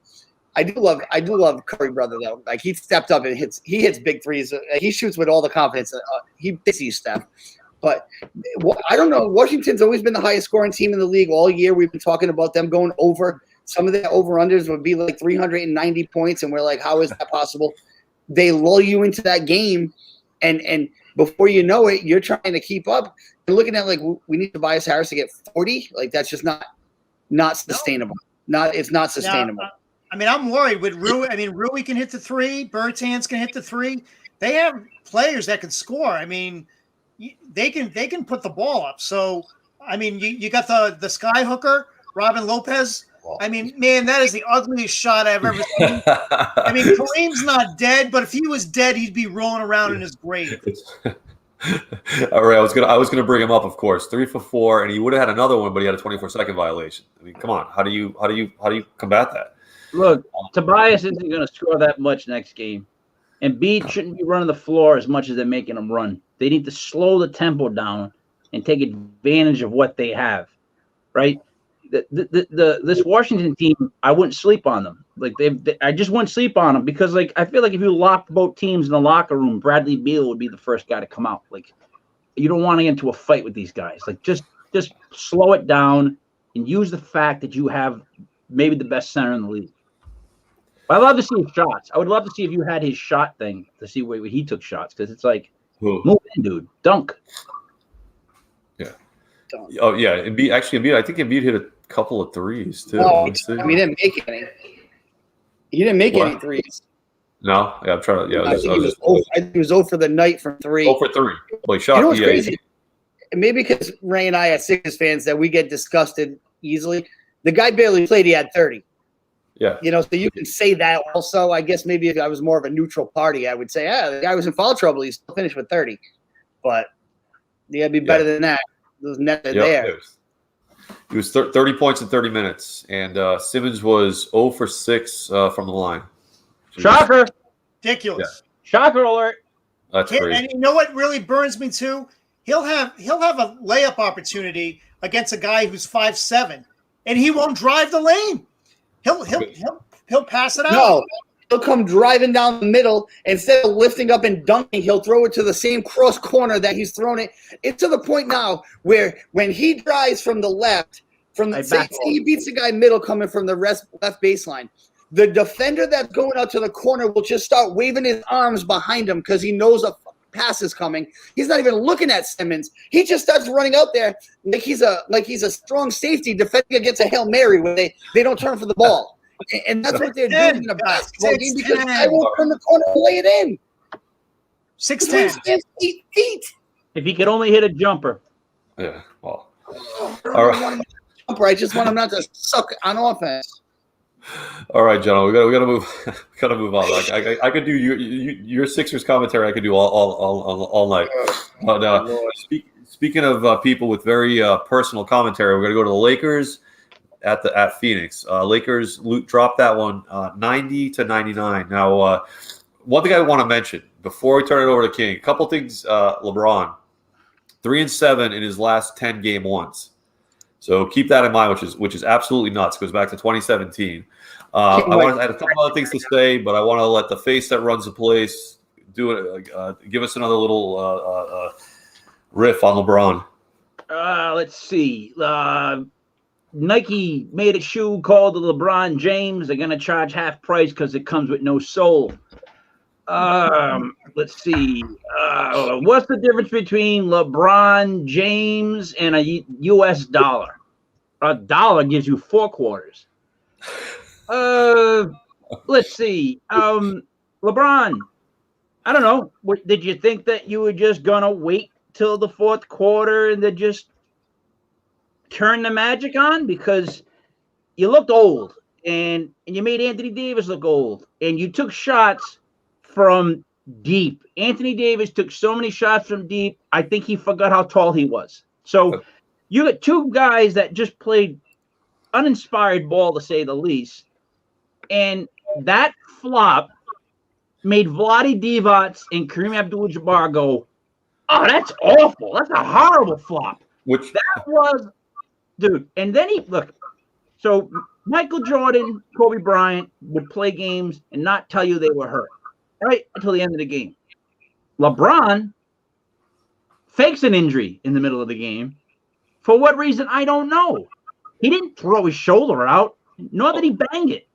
I do love Curry brother though. Like he stepped up and he hits big threes. He shoots with all the confidence. He sees Steph. But I don't know. Washington's always been the highest scoring team in the league all year. We've been talking about them going over. Some of the over-unders would be like 390 points, and we're like, how is that possible? They lull you into that game, and before you know it, you're trying to keep up. You're looking at like we need Tobias Harris to get 40. Like that's just not sustainable. It's not sustainable. I mean, I'm worried with Rui. I mean, Rui can hit the 3. Bertans can hit the 3. They have players that can score. I mean, they can put the ball up. So, I mean, you got the sky hooker, Robin Lopez. I mean, man, that is the ugliest shot I've ever seen. I mean, Kareem's not dead, but if he was dead, he'd be rolling around in his grave. All right, I was gonna bring him up, of course. 3 for 4, and he would have had another one, but he had a 24-second violation. I mean, come on, how do you combat that? Look, Tobias isn't going to score that much next game. And Embiid shouldn't be running the floor as much as they're making him run. They need to slow the tempo down and take advantage of what they have, right? This Washington team, I wouldn't sleep on them. Like I just wouldn't sleep on them because, like, I feel like if you locked both teams in the locker room, Bradley Beal would be the first guy to come out. Like, you don't want to get into a fight with these guys. Like, just slow it down and use the fact that you have maybe the best center in the league. I'd love to see his shots. I would love to see if you had his shot thing to see where he took shots because it's like, move in, dude, dunk. Yeah. Oh yeah, Embiid. Actually, I think Embiid hit a couple of threes too. No, he didn't make any. He didn't make any threes. No, yeah, I'm trying to. Yeah, I think he was 0 for the night from 3. 0 for 3. Well, he shot. You know what's crazy? Maybe because Ray and I are Sixers fans that we get disgusted easily. The guy barely played. He had 30. Yeah. You know, so you can say that also. I guess maybe if I was more of a neutral party, I would say, the guy was in foul trouble. He still finished with 30. But you got to be better than that. Those nets are there. He was 30 points in 30 minutes. And Simmons was 0 for 6 from the line. Shocker. Ridiculous. Yeah. Shocker alert. That's crazy. And you know what really burns me too? He'll have a layup opportunity against a guy who's 5'7", and he won't drive the lane. He'll pass it out. No, he'll come driving down the middle. Instead of lifting up and dunking, he'll throw it to the same cross corner that he's thrown it. It's to the point now where when he drives from the left, say he beats the guy middle coming from the left baseline, the defender that's going out to the corner will just start waving his arms behind him because he knows a pass is coming. He's not even looking at Simmons. He just starts running out there like he's a strong safety defending against a Hail Mary when they don't turn for the ball. And that's what they're doing in a basketball game because I will turn the corner and lay it in. 6'10". 8 feet. If he could only hit a jumper. Yeah. Well. All right. I just want him not to suck on offense. All right, gentlemen, we gotta move on. I could do your Sixers commentary. I could do all night. But speaking of people with very personal commentary, we're gonna go to the Lakers at Phoenix. Lakers dropped that one 90-99. Now, one thing I want to mention before we turn it over to King, a couple things. LeBron 3-7 in his last 10 game ones. So keep that in mind, which is absolutely nuts. It goes back to 2017. I had a couple other things to say, but I want to let the face that runs the place do it. Give us another little riff on LeBron. Let's see. Nike made a shoe called the LeBron James. They're gonna charge half price because it comes with no sole. Let's see. What's the difference between LeBron James and a U.S. dollar? A dollar gives you 4 quarters. Let's see. LeBron, I don't know. Did you think that you were just gonna wait till the 4th quarter and then just turn the magic on? Because you looked old, and you made Anthony Davis look old, and you took shots from deep. Anthony Davis took so many shots from deep, I think he forgot how tall he was. So you got two guys that just played uninspired ball, to say the least, and that flop made Vlade Divac and Kareem Abdul-Jabbar go, oh, that's awful. That's a horrible flop. That was, dude. And then so Michael Jordan, Kobe Bryant would play games and not tell you they were hurt, right, until the end of the game. LeBron fakes an injury in the middle of the game. For what reason, I don't know. He didn't throw his shoulder out, nor did he bang it.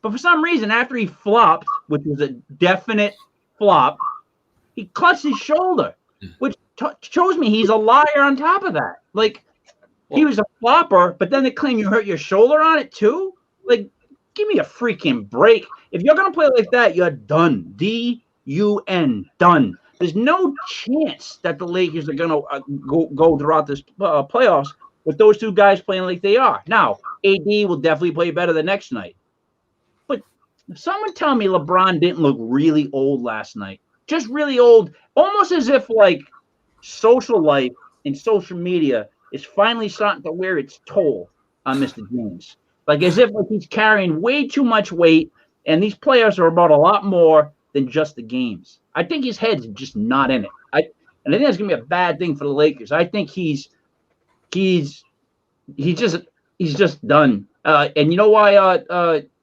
But for some reason, after he flopped, which was a definite flop, he clutched his shoulder, which shows me he's a liar on top of that. Like, he was a flopper, but then they claim you hurt your shoulder on it too? Like, give me a freaking break. If you're going to play like that, you're done. D-U-N, done. There's no chance that the Lakers are going to go throughout this playoffs with those two guys playing like they are. Now, AD will definitely play better the next night. But someone tell me LeBron didn't look really old last night. Just really old. Almost as if, like, social life and social media is finally starting to wear its toll on Mr. James. Like, as if he's carrying way too much weight, and these players are about a lot more than just the games. I think his head's just not in it. And I think that's gonna be a bad thing for the Lakers. I think he's just done. And you know why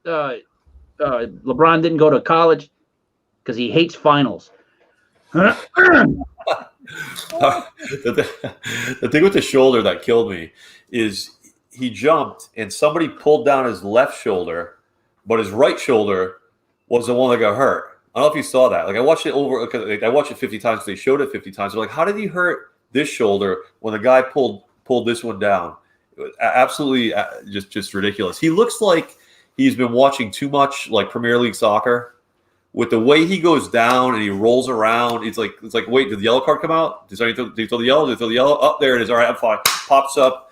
LeBron didn't go to college? Because he hates finals. The thing with the shoulder that killed me is he jumped and somebody pulled down his left shoulder, but his right shoulder was the one that got hurt. I don't know if you saw that. Like, I watched it I watched it 50 times because they showed it 50 times. I'm like, how did he hurt this shoulder when the guy pulled this one down? It was absolutely just ridiculous. He looks like he's been watching too much like Premier League soccer. With the way he goes down and he rolls around, it's like wait, did the yellow card come out? Did he throw the yellow? Did he throw the yellow? Oh, there it is. All right, I'm fine. Pops up.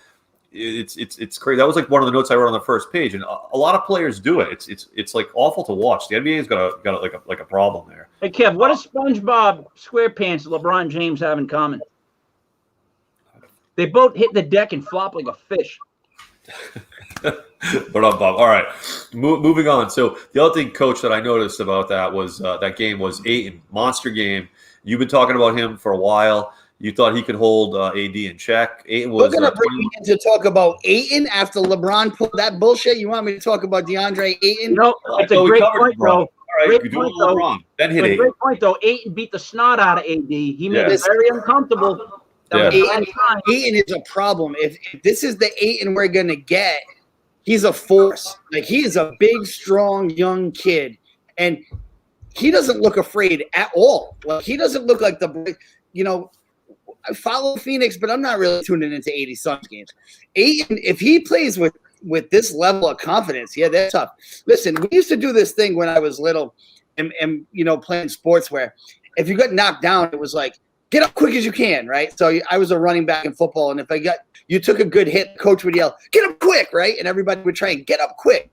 It's crazy. That was like one of the notes I wrote on the first page, and a lot of players do it. It's like awful to watch. The NBA's got like a problem there. Hey Kev, what does SpongeBob SquarePants and LeBron James have in common? They both hit the deck and flop like a fish. But Bob. All right, moving on. So the other thing, Coach, that I noticed about that was that game was Ayton, monster game. You've been talking about him for a while. You thought he could hold AD in check. Ayton was. We're gonna bring me in to talk about Ayton after LeBron pulled that bullshit. You want me to talk about DeAndre Ayton? No, it's a great point, though. All right, great point, though. LeBron. Then hit Ayton. Great point, though. Ayton beat the snot out of AD. He made it very uncomfortable. Ayton is a problem. If this is the Ayton we're gonna get, he's a force. Like, he is a big, strong, young kid, and he doesn't look afraid at all. Like, he doesn't look like I follow Phoenix, but I'm not really tuning into 80 Suns games. Ayton, if he plays with this level of confidence, yeah, that's tough. Listen, we used to do this thing when I was little and playing sports where if you got knocked down, it was like, get up quick as you can, right? So I was a running back in football, and if you took a good hit, coach would yell, get up quick, right? And everybody would try and get up quick.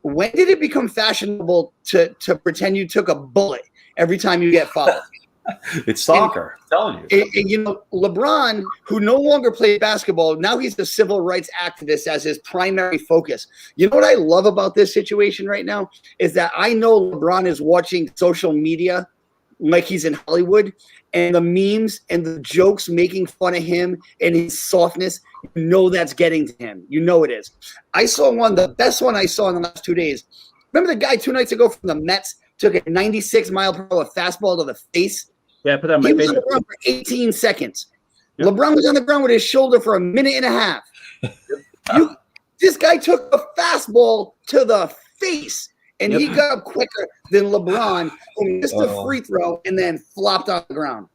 When did it become fashionable to pretend you took a bullet every time you get fouled? It's soccer, I'm telling you. And LeBron, who no longer played basketball, now he's the civil rights activist as his primary focus. You know what I love about this situation right now is that I know LeBron is watching social media like he's in Hollywood, and the memes and the jokes making fun of him and his softness, that's getting to him. It is. I saw the best one I saw in the last 2 days. Remember the guy 2 nights ago from the Mets took a 96-mile-per-hour fastball to the face? Yeah, put that on my face. He was face. on the ground for 18 seconds. Yep. LeBron was on the ground with his shoulder for a minute and a half. This guy took a fastball to the face, and he got up quicker than LeBron, who missed a free throw and then flopped on the ground.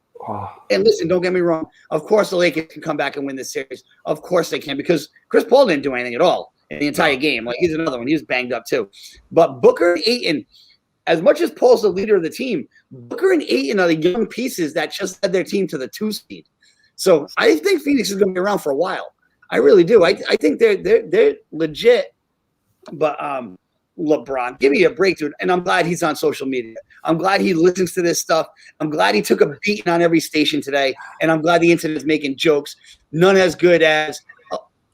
And listen, don't get me wrong. Of course, the Lakers can come back and win this series. Of course they can, because Chris Paul didn't do anything at all in the entire game. Like, he's another one. He was banged up too. But Booker and Ayton, as much as Paul's the leader of the team, Booker and Ayton are the young pieces that just led their team to the 2 seed. So I think Phoenix is going to be around for a while. I really do. I think they're legit But LeBron, give me a break, dude. And I'm glad he's on social media. I'm glad he listens to this stuff. I'm glad he took a beating on every station today. And I'm glad the internet is making jokes. None as good as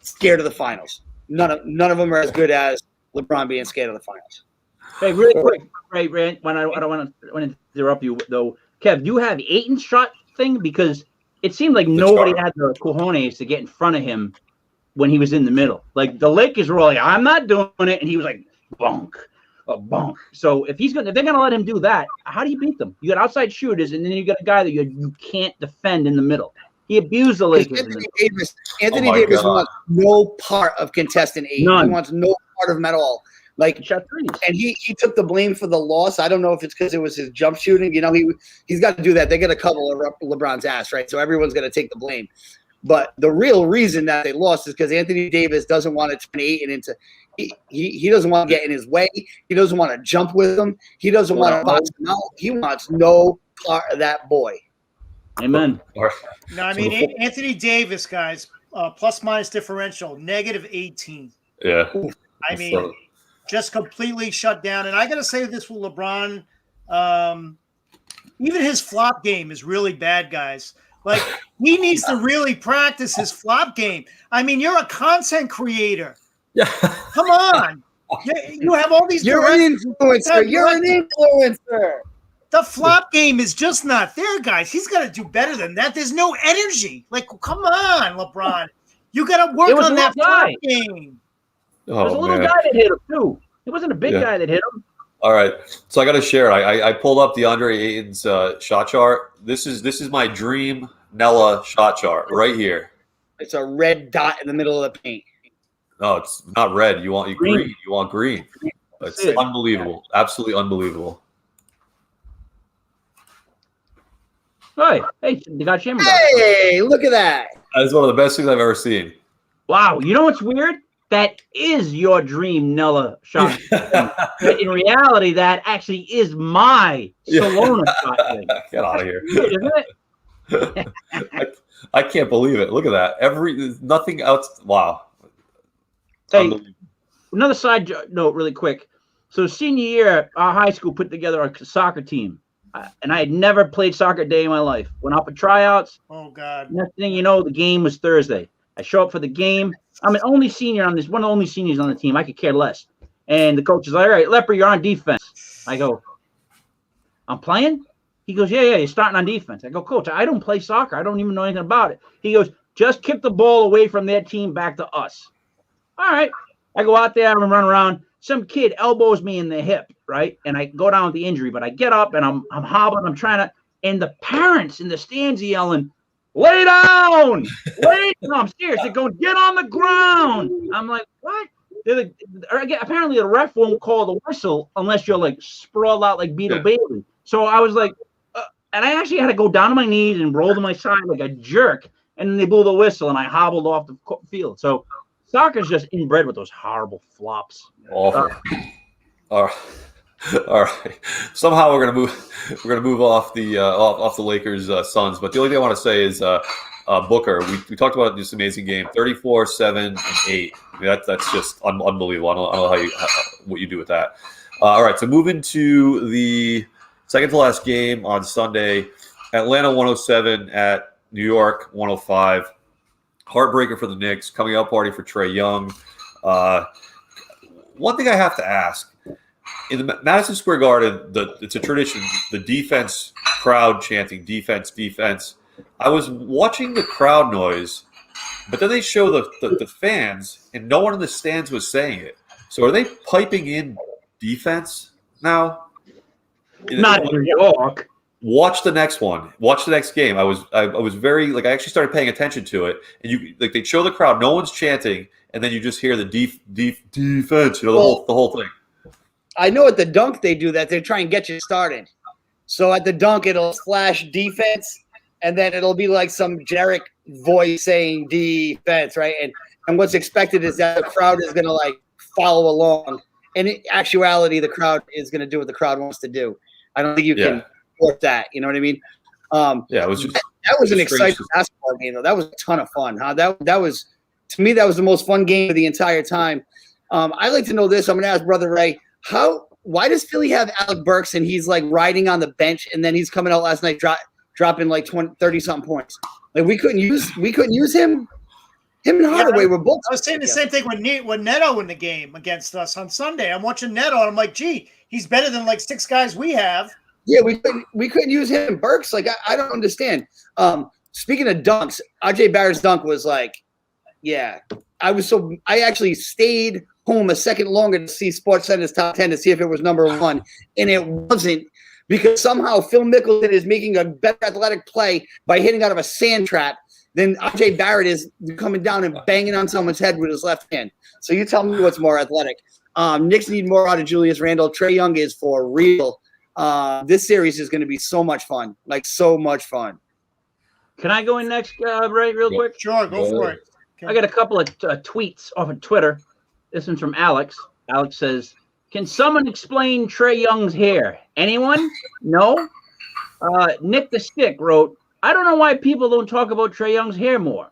scared of the finals. None of them are as good as LeBron being scared of the finals. Hey, really quick, Ray, Rand, I don't want to interrupt you, though. Kev, do you have Ayton's shot thing? Because it seemed like nobody had the cojones to get in front of him when he was in the middle. Like, the Lakers were all like, I'm not doing it. And he was like, bonk, a bonk. So if they're going to let him do that, how do you beat them? You got outside shooters, and then you got a guy that you can't defend in the middle. He abused the Lakers. Anthony Davis wants no part of contesting Ayton. None. He wants no part of him at all. Like, shot threes. And he took the blame for the loss. I don't know if it's because it was his jump shooting. You know, he's got to do that. They got to cover LeBron's ass, right? So everyone's going to take the blame. But the real reason that they lost is because Anthony Davis doesn't want to turn Ayton into he doesn't want to get in his way. He doesn't want to jump with him. He doesn't want to box him out. He wants no part of that boy. Amen. No, I mean, Anthony Davis, guys, plus minus differential, -18. Yeah. I mean, just completely shut down. And I got to say this with LeBron, even his flop game is really bad, guys. Like, he needs to really practice his flop game. I mean, you're a content creator. Yeah. Come on. You have all these. You're an influencer. You're an influencer. The flop game is just not there, guys. He's got to do better than that. There's no energy. Like, come on, LeBron. You got to work on that flop game. There's a little guy that hit him, too. It wasn't a big guy that hit him. All right, so I got to share. I pulled up the Andre Ayton's shot chart. This is my dream Nella shot chart right here. It's a red dot in the middle of the paint. No, it's not red. You want green. You want green. It's unbelievable. Absolutely unbelievable. Hey, you got Jim. Hey, look at that. That is one of the best things I've ever seen. Wow, you know what's weird? That is your dream Nella shot. But in reality, that actually is my Solona shot. Get out of here. Isn't it? I can't believe it. Look at that. Nothing else. Wow. Hey, another side note really quick. So senior year, our high school put together a soccer team. And I had never played soccer a day in my life. Went out for tryouts. Oh, God. Next thing you know, the game was Thursday. I show up for the game. I'm an only senior on this, one of the only seniors on the team. I could care less. And the coach is like, all right, Leper, you're on defense. I go, I'm playing? He goes, yeah, you're starting on defense. I go, Coach, I don't play soccer. I don't even know anything about it. He goes, just kick the ball away from their team back to us. All right. I go out there and run around. Some kid elbows me in the hip, right? And I go down with the injury, but I get up and I'm hobbling. I'm trying to, and the parents in the stands yelling, lay down, lay down. I'm serious. They're going, get on the ground. I'm like, what? Apparently the ref won't call the whistle unless you're like sprawled out like Beetle Bailey. So I was like, and I actually had to go down to my knees and roll to my side like a jerk. And then they blew the whistle and I hobbled off the field. So soccer's just inbred with those horrible flops. Awful. All right. Somehow we're gonna move off the Lakers Suns. But the only thing I want to say is Booker. We talked about this amazing game, 34, 7, and 8. I mean, that's just unbelievable. I don't know what you do with that. All right. So moving to the second to last game on Sunday, Atlanta 107 at New York 105. Heartbreaker for the Knicks. Coming out party for Trey Young. One thing I have to ask. In the Madison Square Garden, it's a tradition, the defense crowd chanting, defense, defense. I was watching the crowd noise, but then they show the fans, and no one in the stands was saying it. So are they piping in defense now? Not in New York. Watch the next one. Watch the next game. I was very I actually started paying attention to it, and they show the crowd, no one's chanting, and then you just hear the defense, the whole thing. I know at the dunk they do that. They try and get you started. So at the dunk, it'll flash defense, and then it'll be like some Jarek voice saying defense, right? And what's expected is that the crowd is going to follow along. And in actuality, the crowd is going to do what the crowd wants to do. I don't think you can force that. You know what I mean? It was just that was an exciting basketball game, though. That was a ton of fun. Huh? That was, to me, that was the most fun game of the entire time. I'd like to know this. I'm going to ask Brother Ray, why does Philly have Alec Burks and he's like riding on the bench and then he's coming out last night dropping like 30 something points? Like we couldn't use him. Him and Hardaway were both. I was saying the same thing with Neto in the game against us on Sunday. I'm watching Neto and I'm like, gee, he's better than like 6 guys we have. Yeah, we couldn't use him. Burks, like I don't understand. Speaking of dunks, RJ Barrett's dunk was like, yeah. I actually stayed home a second longer to see SportsCenter's top 10 to see if it was number 1, and it wasn't, because somehow Phil Mickelson is making a better athletic play by hitting out of a sand trap than RJ Barrett is coming down and banging on someone's head with his left hand. So you tell me what's more athletic. Knicks need more out of Julius Randle. Trey Young is for real. This series is going to be so much fun, like so much fun. Can I go in next, Ray, real quick? Sure, go for it. Okay. I got a couple of tweets off of Twitter. This one's from Alex. Alex says, can someone explain Trey Young's hair? Anyone? No? Nick the Stick wrote, I don't know why people don't talk about Trey Young's hair more.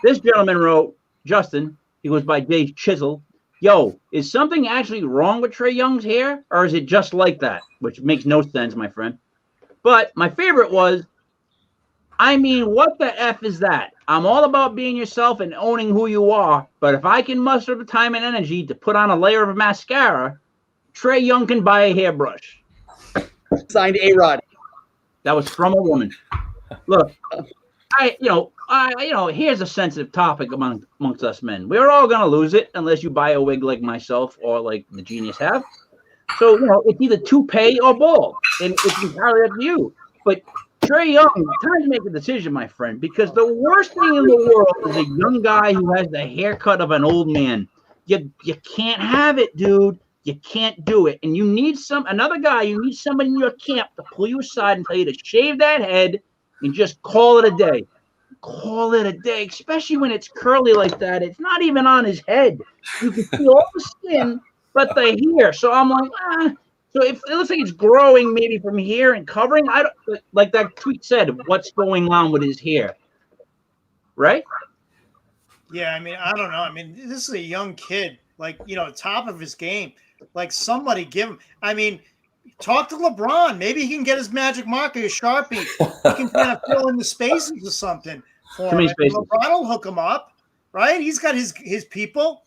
This gentleman wrote, Justin, he goes by Dave Chisel, yo, is something actually wrong with Trey Young's hair, or is it just like that? Which makes no sense, my friend. But my favorite was, I mean, what the F is that? I'm all about being yourself and owning who you are, but if I can muster the time and energy to put on a layer of mascara, Trey Young can buy a hairbrush. Signed A-Rod. That was from a woman. Look, here's a sensitive topic amongst us men. We're all gonna lose it unless you buy a wig like myself or like the genius have. So it's either toupee or bald, and it's entirely up to you. But Trey Young, time to make a decision, my friend, because the worst thing in the world is a young guy who has the haircut of an old man. You can't have it, dude. You can't do it. And you need another guy, you need somebody in your camp to pull you aside and tell you to shave that head and just call it a day. Call it a day, especially when it's curly like that. It's not even on his head. You can see all the skin, but the hair. So I'm like, So if it looks like it's growing maybe from here and covering, I don't, like that tweet said, what's going on with his hair, right? Yeah, I mean, I don't know. I mean, this is a young kid, like, top of his game. Like, somebody give him. I mean, talk to LeBron. Maybe he can get his magic marker, his Sharpie. He can kind of fill in the spaces or something for him. LeBron will hook him up, right? He's got his people.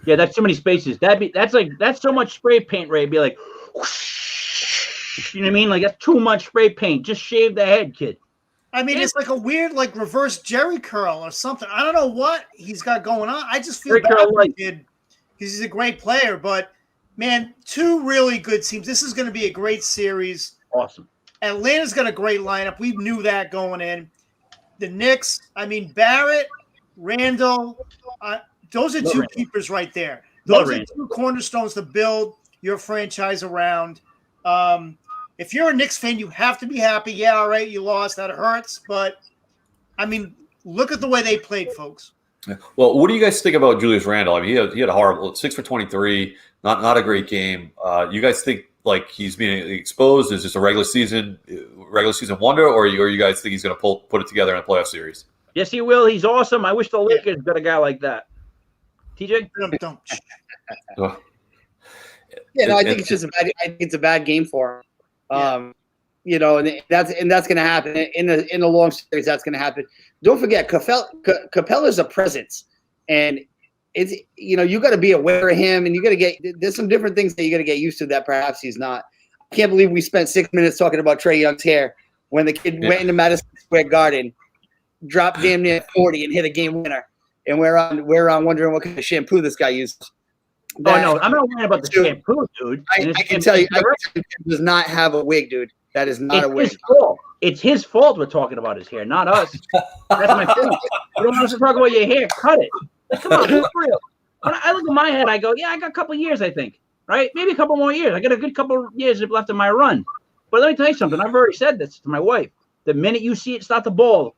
Yeah, that's too many spaces. That's so much spray paint, Ray. It'd be like, whoosh, you know what I mean? Like, that's too much spray paint. Just shave the head, kid. I mean, it's like a weird, like, reverse Jerry curl or something. I don't know what he's got going on. I just feel bad for the kid because he's a great player. But, man, 2 really good teams. This is going to be a great series. Awesome. Atlanta's got a great lineup. We knew that going in. The Knicks, I mean, Barrett, Randle, those are 2 keepers right there. Those are 2 cornerstones to build your franchise around. If you're a Knicks fan, you have to be happy. Yeah, all right, you lost. That hurts. But, I mean, look at the way they played, folks. Well, what do you guys think about Julius Randle? I mean, he had a horrible 6 for 23, not a great game. You guys think like he's being exposed? Is this a regular season wonder, or you guys think he's going to put it together in a playoff series? Yes, he will. He's awesome. I wish the Lakers got a guy like that. TJ? I think it's just a bad game for him. And that's going to happen in a long series. That's going to happen. Don't forget, Capella's a presence, and it's you got to be aware of him, and you got to there's some different things that you got to get used to that perhaps he's not. I can't believe we spent 6 minutes talking about Trey Young's hair when the kid went into Madison Square Garden, dropped damn near 40, and hit a game winner, and we're on wondering what kind of shampoo this guy uses. No, I'm not worried about the shampoo, dude. I can tell you, he does not have a wig, dude. That is not a wig. His fault. It's his fault we're talking about his hair, not us. That's my point. You don't want us to talk about your hair. Cut it. Like, come on, be real. When I look at my head, I go, yeah, I got a couple of years, I think. Right? Maybe a couple more years. I got a good couple of years left in my run. But let me tell you something. I've already said this to my wife. The minute you see it start to bald,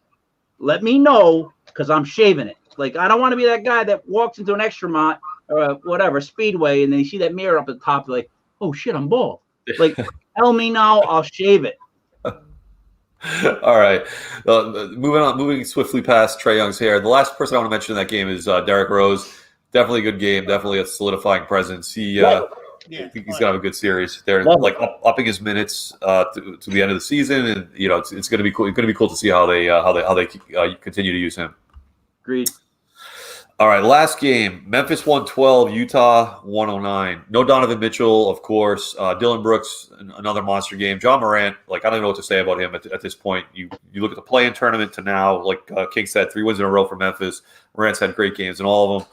let me know because I'm shaving it. Like, I don't want to be that guy that walks into an Extramont or whatever, Speedway, and then you see that mirror up at the top, like, oh, shit, I'm bald. Like, tell me now, I'll shave it. All right. Moving swiftly past Trey Young's hair. The last person I want to mention in that game is Derrick Rose. Definitely a good game. Definitely a solidifying presence. I think he's gonna have a good series. They're like upping his minutes to the end of the season, and it's gonna be cool. It's gonna be cool to see how they continue to use him. Agreed. All right, last game. Memphis 112, Utah 109. No Donovan Mitchell, of course. Dylan Brooks, another monster game. John Morant, I don't know what to say about him at this point. You look at the play-in tournament to now, like King said, 3 wins in a row for Memphis. Morant's had great games in all of them.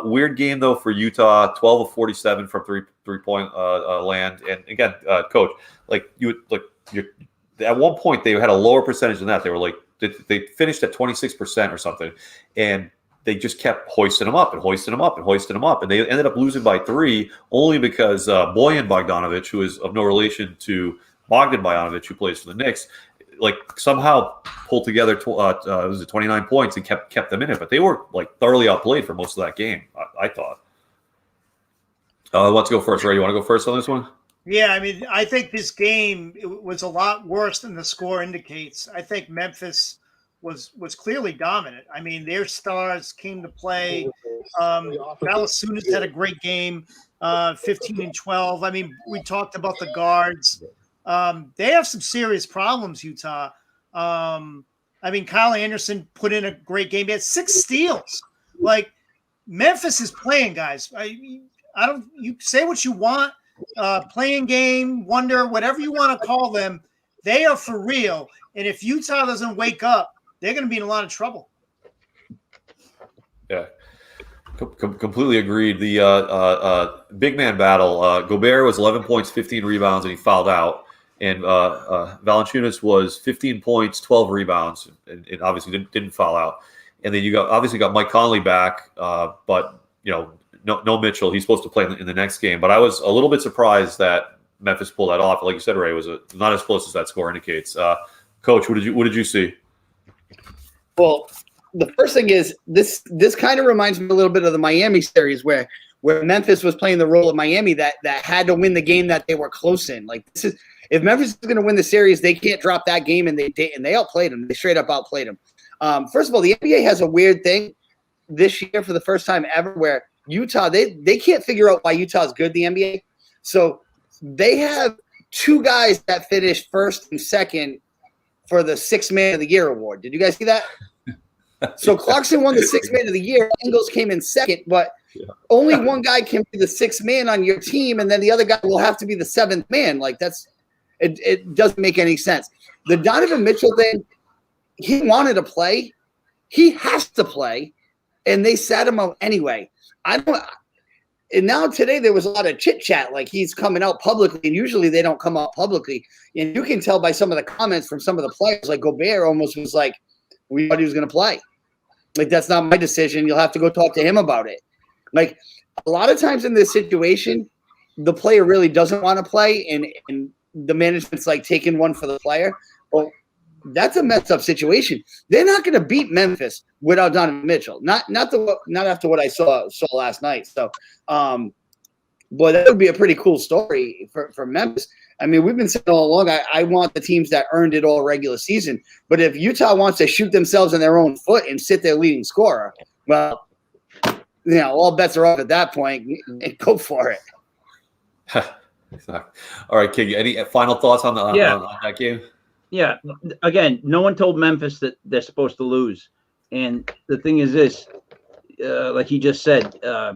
Weird game though for Utah, 12 of 47 from three-point land. And again, coach, at one point they had a lower percentage than that. They were they finished at 26% or something, and they just kept hoisting them up and hoisting them up and hoisting them up, and they ended up losing by 3 only because Bojan Bogdanovic, who is of no relation to Bogdan Bogdanovic, who plays for the Knicks, somehow pulled together 29 points and kept them in it. But they were thoroughly outplayed for most of that game, I thought. Let's go first, Ray. You want to go first on this one? Yeah, I mean, I think this game was a lot worse than the score indicates. I think Memphis was clearly dominant. I mean, their stars came to play. Valanciunas had a great game, 15 and 12. I mean, we talked about the guards. They have some serious problems, Utah. I mean, Kyle Anderson put in a great game. He had 6 steals. Memphis is playing, guys. You say what you want, playing game, wonder, whatever you want to call them. They are for real. And if Utah doesn't wake up, they're going to be in a lot of trouble. Yeah, completely agreed. The big man battle, Gobert was 11 points, 15 rebounds, and he fouled out. And Valanciunas was 15 points, 12 rebounds, and obviously didn't foul out. And then you got Mike Conley back, but no Mitchell. He's supposed to play in the next game. But I was a little bit surprised that Memphis pulled that off. Like you said, Ray, it was not as close as that score indicates. Coach, what did you see? Well, the first thing is this kind of reminds me a little bit of the Miami series where Memphis was playing the role of Miami that had to win the game that they were close in. If Memphis is going to win the series, they can't drop that game, and they outplayed them. They straight up outplayed them. First of all, the NBA has a weird thing this year for the first time ever where Utah they can't figure out why Utah's good. The NBA, so they have 2 guys that finished first and second for the 6th Man of the Year award. Did you guys see that? So Clarkson won the 6th Man of the Year. Ingles came in second, but only one guy can be the 6th man on your team, and then the other guy will have to be the 7th man. It doesn't make any sense. The Donovan Mitchell thing, he wanted to play. He has to play, and they sat him out anyway. And now today there was a lot of chit chat, he's coming out publicly, and usually they don't come out publicly. And you can tell by some of the comments from some of the players, Gobert almost was we thought he was going to play. That's not my decision. You'll have to go talk to him about it. A lot of times in this situation, the player really doesn't want to play, and the management's taking one for the player. Well, that's a messed up situation. They're not going to beat Memphis without Donovan Mitchell. Not after what I saw last night. So, boy, that would be a pretty cool story for Memphis. I mean, we've been saying all along, I want the teams that earned it all regular season. But if Utah wants to shoot themselves in their own foot and sit their leading scorer, well, all bets are off at that point. And go for it. Exactly. All right, King, any final thoughts on that game? Yeah. Again, no one told Memphis that they're supposed to lose. And the thing is this, like he just said,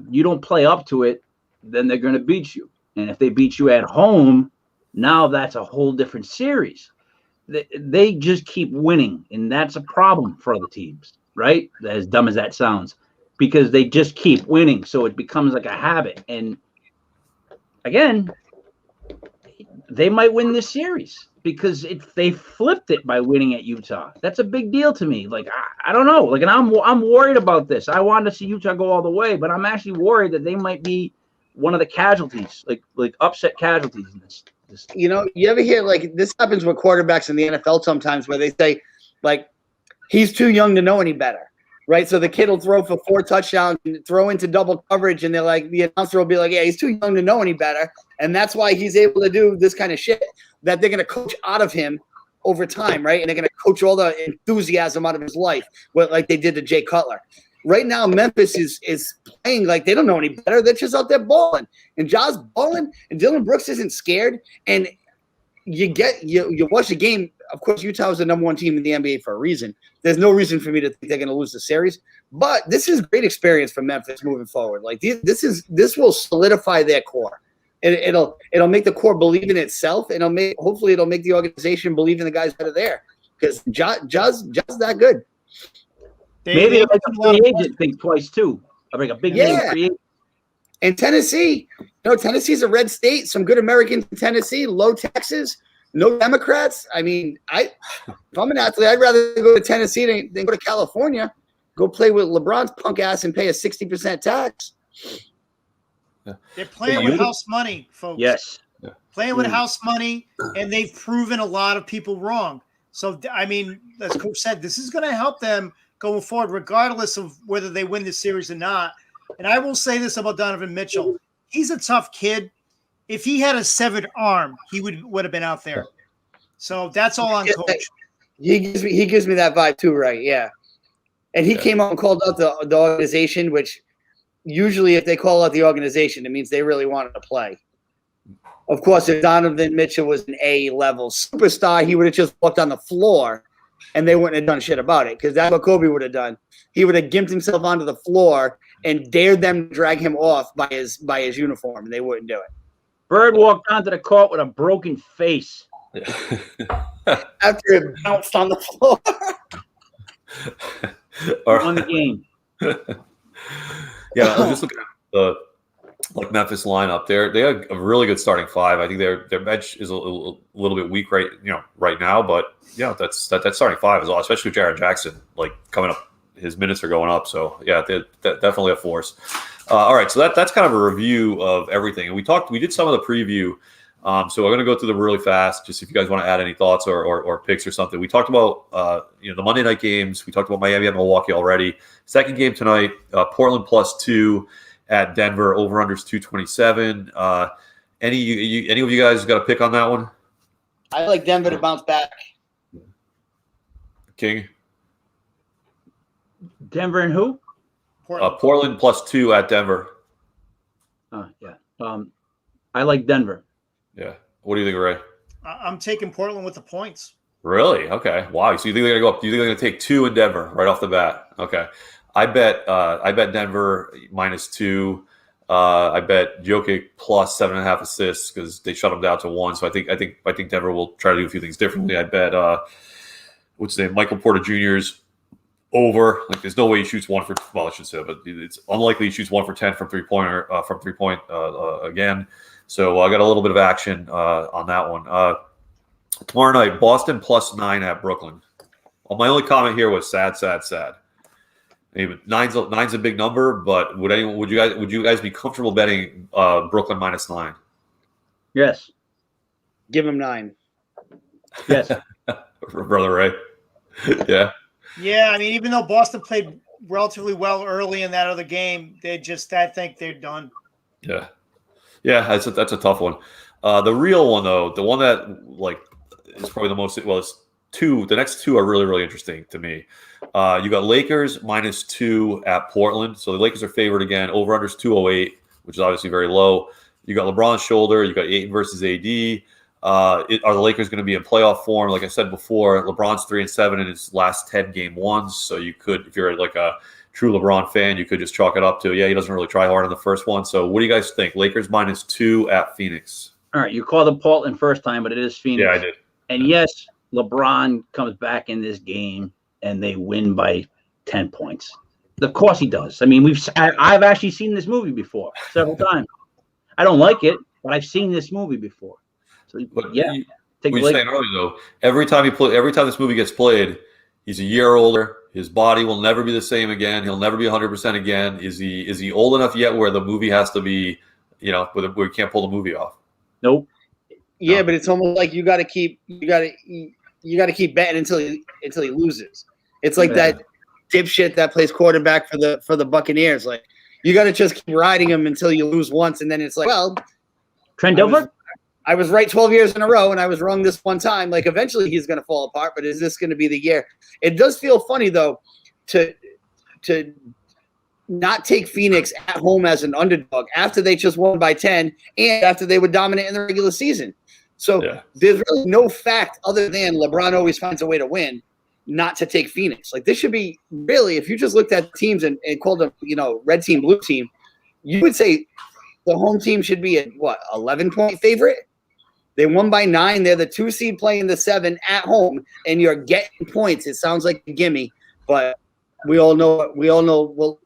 you don't play up to it, then they're going to beat you. And if they beat you at home, now that's a whole different series. They just keep winning, and that's a problem for other teams, right? As dumb as that sounds, because they just keep winning, so it becomes like a habit. And again, they might win this series because if they flipped it by winning at Utah, that's a big deal to me. I don't know. And I'm worried about this. I wanted to see Utah go all the way, but I'm actually worried that they might be one of the casualties, like upset casualties in this. You ever hear this happens with quarterbacks in the NFL sometimes where they say he's too young to know any better, right? So the kid will throw for 4 touchdowns and throw into double coverage, and the announcer will be yeah, he's too young to know any better, and that's why he's able to do this kind of shit that they're going to coach out of him over time, right? And they're going to coach all the enthusiasm out of his life, like they did to Jay Cutler. right now Memphis is playing like they don't know any better. They're just out there balling. And Ja's balling, and Dylan Brooks isn't scared. And you watch the game. Of course, Utah is the number one team in the NBA for a reason. There's no reason for me to think they're going to lose the series. But this is great experience for Memphis moving forward. Like this will solidify their core. It'll make the core believe in itself, and hopefully it'll make the organization believe in the guys that are there, because Ja's that good. Maybe like a free agent think twice too. I bring a big name free agent. And Tennessee, Tennessee's a red state. Some good Americans in Tennessee, low taxes, no Democrats. I mean, if I'm an athlete, I'd rather go to Tennessee than go to California. Go play with LeBron's punk ass and pay a 60% tax. They're playing with house money, folks. Yes. Playing with house money, and they've proven a lot of people wrong. So, I mean, as Coach said, this is going to help them going forward, regardless of whether they win the series or not. And I will say this about Donovan Mitchell. He's a tough kid. If he had a severed arm, he would have been out there. So that's all on Coach. He gives me that vibe too, right? Yeah. And he came out and called out the organization, which usually if they call out the organization, it means they really wanted to play. Of course, if Donovan Mitchell was an A-level superstar, he would have just walked on the floor and they wouldn't have done shit about it, because that's what Kobe would have done. He would have gimped himself onto the floor and dared them to drag him off by his uniform, and they wouldn't do it. Bird walked onto the court with a broken face. After it bounced on the floor. Won the game. Yeah, I was just looking at the Memphis lineup. They have a really good starting five. I think their bench is a little bit weak right now, but yeah, that starting five is all, especially with Jaren Jackson coming up. His minutes are going up, so yeah, they're definitely a force. All right, so that's kind of a review of everything, and we did some of the preview. So we're going to go through them really fast, just if you guys want to add any thoughts or picks or something. We talked about the Monday night games. We talked about Miami and Milwaukee already. Second game tonight, Portland +2 at Denver. Over/unders 227. Any of you guys got a pick on that one? I like Denver to bounce back. King? Denver and who? Portland +2 at Denver. Yeah. I like Denver. Yeah. What do you think, Ray? I'm taking Portland with the points. Really? Okay. Wow. So you think they're gonna go up? Do you think they're gonna take 2 in Denver right off the bat? Okay. I bet Denver -2. I bet Jokic +7.5 assists because they shut him down to 1. So I think Denver will try to do a few things differently. I bet what's his name? Michael Porter Jr.'s over. There's no way he shoots 1 for. Well, I should say, but it's unlikely he shoots 1 for 10 from three point again. So I got a little bit of action on that one. Tomorrow night, Boston +9 at Brooklyn. Well, my only comment here was sad. Even nine's a big number, but would you guys be comfortable betting Brooklyn -9? Yes. Give him 9. Yes. Brother Ray. Yeah. Yeah, I mean, even though Boston played relatively well early in that other game, I think they're done. Yeah. Yeah, that's a tough one. The real one, though, the one that is probably the most, well, it's 2. The next 2 are really, really interesting to me. You got Lakers -2 at Portland. So the Lakers are favored again. Over/unders 208, which is obviously very low. You got LeBron's shoulder. You got Ayton versus AD. Are the Lakers going to be in playoff form? Like I said before, LeBron's 3-7 in his last 10 game ones. So you could, if you're a true LeBron fan, you could just chalk it up to, he doesn't really try hard on the first one. So what do you guys think? Lakers -2 at Phoenix. All right, you called them Portland first time, but it is Phoenix. Yeah, I did. And yes, LeBron comes back in this game and they win by 10 points. Of course he does. I mean, I've actually seen this movie before several times. I don't like it, but I've seen this movie before. So yeah. What you were saying earlier, though, every time this movie gets played, he's a year older. His body will never be the same again. He'll never be 100% again. Is he old enough yet where the movie has to be, where we can't pull the movie off? Nope. Yeah, but it's almost like you got to keep betting until he loses. It's like that dipshit that plays quarterback for the Buccaneers. Like, you got to just keep riding him until you lose once, and then it's like, well, Trent Dilfer? I was right 12 years in a row, and I was wrong this one time. Like, eventually he's going to fall apart, but is this going to be the year? It does feel funny, though, to not take Phoenix at home as an underdog after they just won by 10 and after they were dominant in the regular season. So there's really no fact other than LeBron always finds a way to win not to take Phoenix. Like this should be really, if you just looked at teams and called them, red team, blue team, you would say the home team should be a 11-point favorite. They won by 9. They're the 2 seed playing the 7 at home, and you're getting points. It sounds like a gimme, but we all know what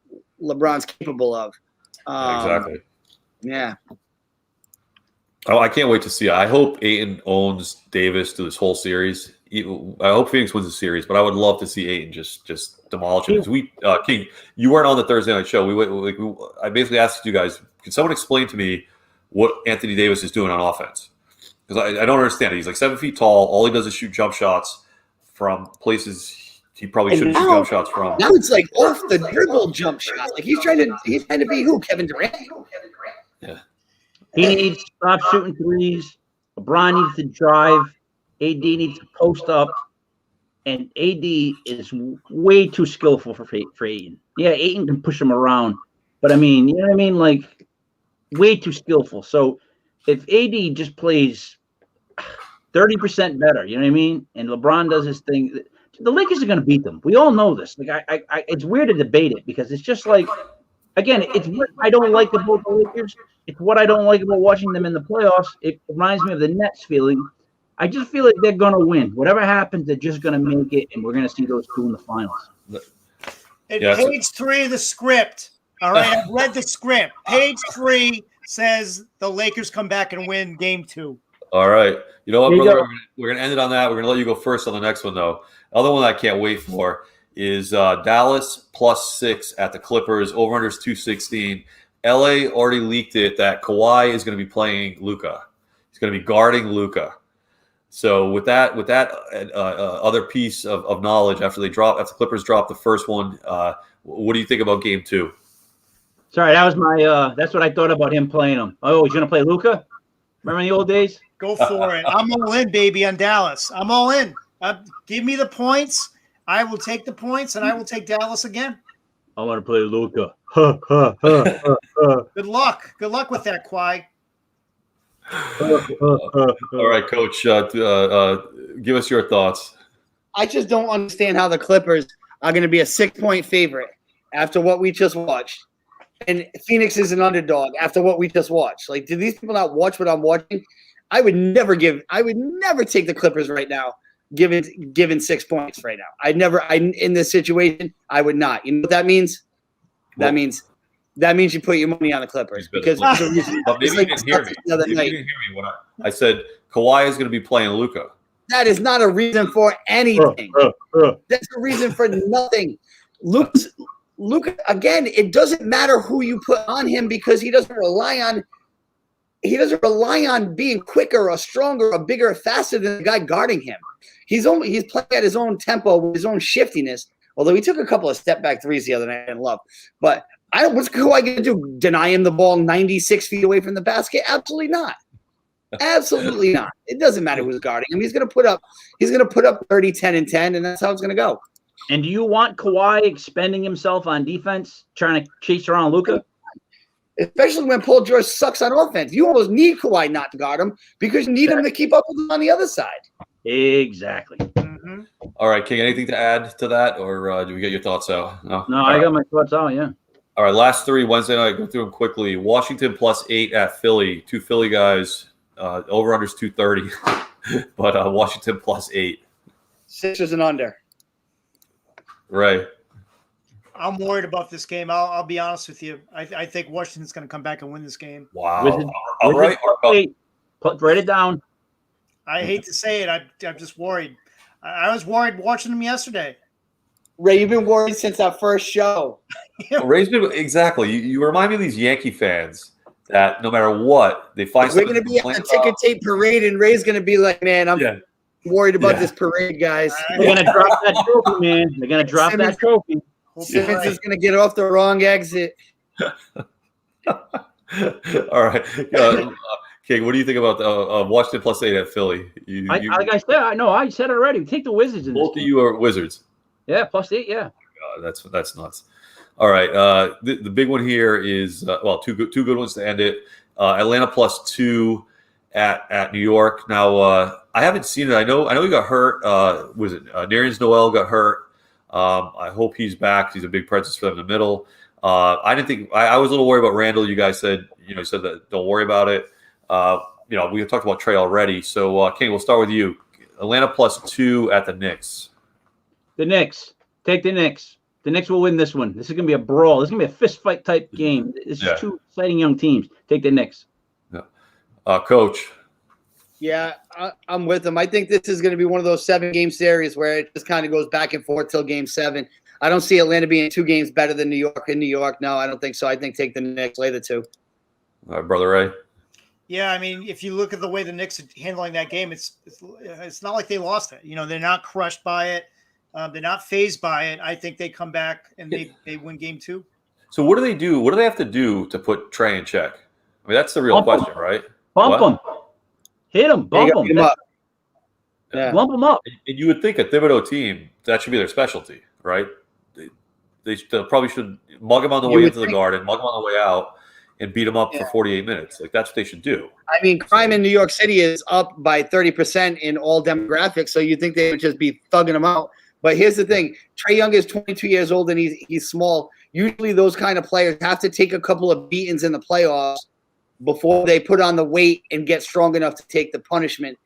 LeBron's capable of. Exactly. Yeah. Oh, I can't wait to see it. I hope Ayton owns Davis through this whole series. I hope Phoenix wins the series, but I would love to see Ayton just demolish it. Because King, you weren't on the Thursday night show. I basically asked you guys, can someone explain to me what Anthony Davis is doing on offense? Because I don't understand it. He's like 7 feet tall. All he does is shoot jump shots from places he probably shouldn't shoot jump shots from. Now it's like off the dribble jump shot. Like he's trying to be who? Kevin Durant? Yeah. He needs to stop shooting threes. LeBron needs to drive. AD needs to post up. And AD is way too skillful for Ayton. Yeah, Ayton can push him around. But, I mean, you know what I mean? Like, way too skillful. So, if AD just plays 30% better, you know what I mean? And LeBron does his thing, the Lakers are going to beat them. We all know this. Like, it's weird to debate it because it's just like, again, it's what I don't like about the Lakers. It's what I don't like about watching them in the playoffs. It reminds me of the Nets feeling. I just feel like they're going to win. Whatever happens, they're just going to make it, and we're going to see those two in the finals. Page 3 of the script. All right, I've read the script. Page 3 says the Lakers come back and win game 2. All right. You know what, brother? We're going to end it on that. We're going to let you go first on the next one, though. The other one I can't wait for is Dallas +6 at the Clippers. Over-under is 216. LA already leaked it that Kawhi is going to be playing Luka. He's going to be guarding Luka. So with that other piece of knowledge after the Clippers dropped the first one, what do you think about game 2? Sorry, that was my that's what I thought about him playing him. Oh, he's gonna play Luka? Remember in the old days? Go for it. I'm all in, baby, on Dallas. I'm all in. Give me the points. I will take the points, and I will take Dallas again. I want to play Luka. Good luck. Good luck with that, Kawhi. All right, Coach. Give us your thoughts. I just don't understand how the Clippers are going to be a 6-point favorite after what we just watched, and Phoenix is an underdog after what we just watched. Like, did these people not watch what I'm watching? I would never take the Clippers right now, given 6 points right now. In this situation, I would not. You know what that means? That means you put your money on the Clippers because maybe you didn't hear me. When I said Kawhi is going to be playing Luka. That is not a reason for anything. That's a reason for nothing. Luka, again, it doesn't matter who you put on him because he doesn't rely on being quicker or stronger or bigger or faster than the guy guarding him. He's playing at his own tempo with his own shiftiness. Although he took a couple of step back threes the other night and love, but what's Kawhi going to do? Deny him the ball 96 feet away from the basket? Absolutely not. Absolutely not. It doesn't matter who's guarding him. He's going to put up 30, 10, and 10, and that's how it's going to go. And do you want Kawhi expending himself on defense, trying to chase around Luka? Especially when Paul George sucks on offense. You almost need Kawhi not to guard him because you need him to keep up with him on the other side. Exactly. Mm-hmm. All right, King, anything to add to that, or do we get your thoughts out? No, I got my thoughts out, yeah. All right, last 3 Wednesday night. Go through them quickly. Washington +8 at Philly. 2 Philly guys. Over-under's 230. But Washington +8. Sixers and under. Right. I'm worried about this game. I'll be honest with you. I think Washington's going to come back and win this game. Wow. All right. Write it down. I hate to say it. I'm just worried. I was worried watching them yesterday. Ray, you've been worried since our first show. Ray's been exactly. You remind me of these Yankee fans that no matter what, they find we're going to be at the ticker tape parade, and Ray's going to be like, "Man, I'm worried about this parade, guys." They're going to drop that trophy, man. They're going to drop that trophy. Simmons is going to get off the wrong exit. All right. King, what do you think about Washington +8 at Philly? Like I said, I said it already. Take the Wizards in both of you are Wizards. Yeah, +8, yeah. God, that's nuts. All right. The big one here is two good ones to end it. Atlanta +2 at New York. Now I haven't seen it. I know he got hurt. Was it Nerlens Noel got hurt? I hope he's back. He's a big presence for them in the middle. I didn't think I was a little worried about Randle. You guys said said that don't worry about it. We talked about Trey already. So King, we'll start with you. Atlanta +2 at the Knicks. The Knicks. Take the Knicks. The Knicks will win this one. This is going to be a brawl. This is going to be a fist fight type game. This is two exciting young teams. Take the Knicks. Yeah. Coach. Yeah, I'm with him. I think this is going to be one of those 7-game series where it just kind of goes back and forth till game 7. I don't see Atlanta being 2 games better than New York in New York. No, I don't think so. I think take the Knicks, lay the 2. All right, Brother Ray. Yeah, I mean, if you look at the way the Knicks are handling that game, it's not like they lost it. They're not crushed by it. They're not phased by it. I think they come back and they win game 2. So what do they do? What do they have to do to put Trey in check? I mean, that's the real question, right? Bump him. Hit him. Bump him. Yeah. Bump him up. And you would think a Thibodeau team, that should be their specialty, right? They probably should mug him on the way into the garden, mug him on the way out, and beat him up for 48 minutes. Like, that's what they should do. I mean, crime in New York City is up by 30% in all demographics, so you'd think they would just be thugging them out. But here's the thing. Trey Young is 22 years old, and he's small. Usually those kind of players have to take a couple of beatings in the playoffs before they put on the weight and get strong enough to take the punishment.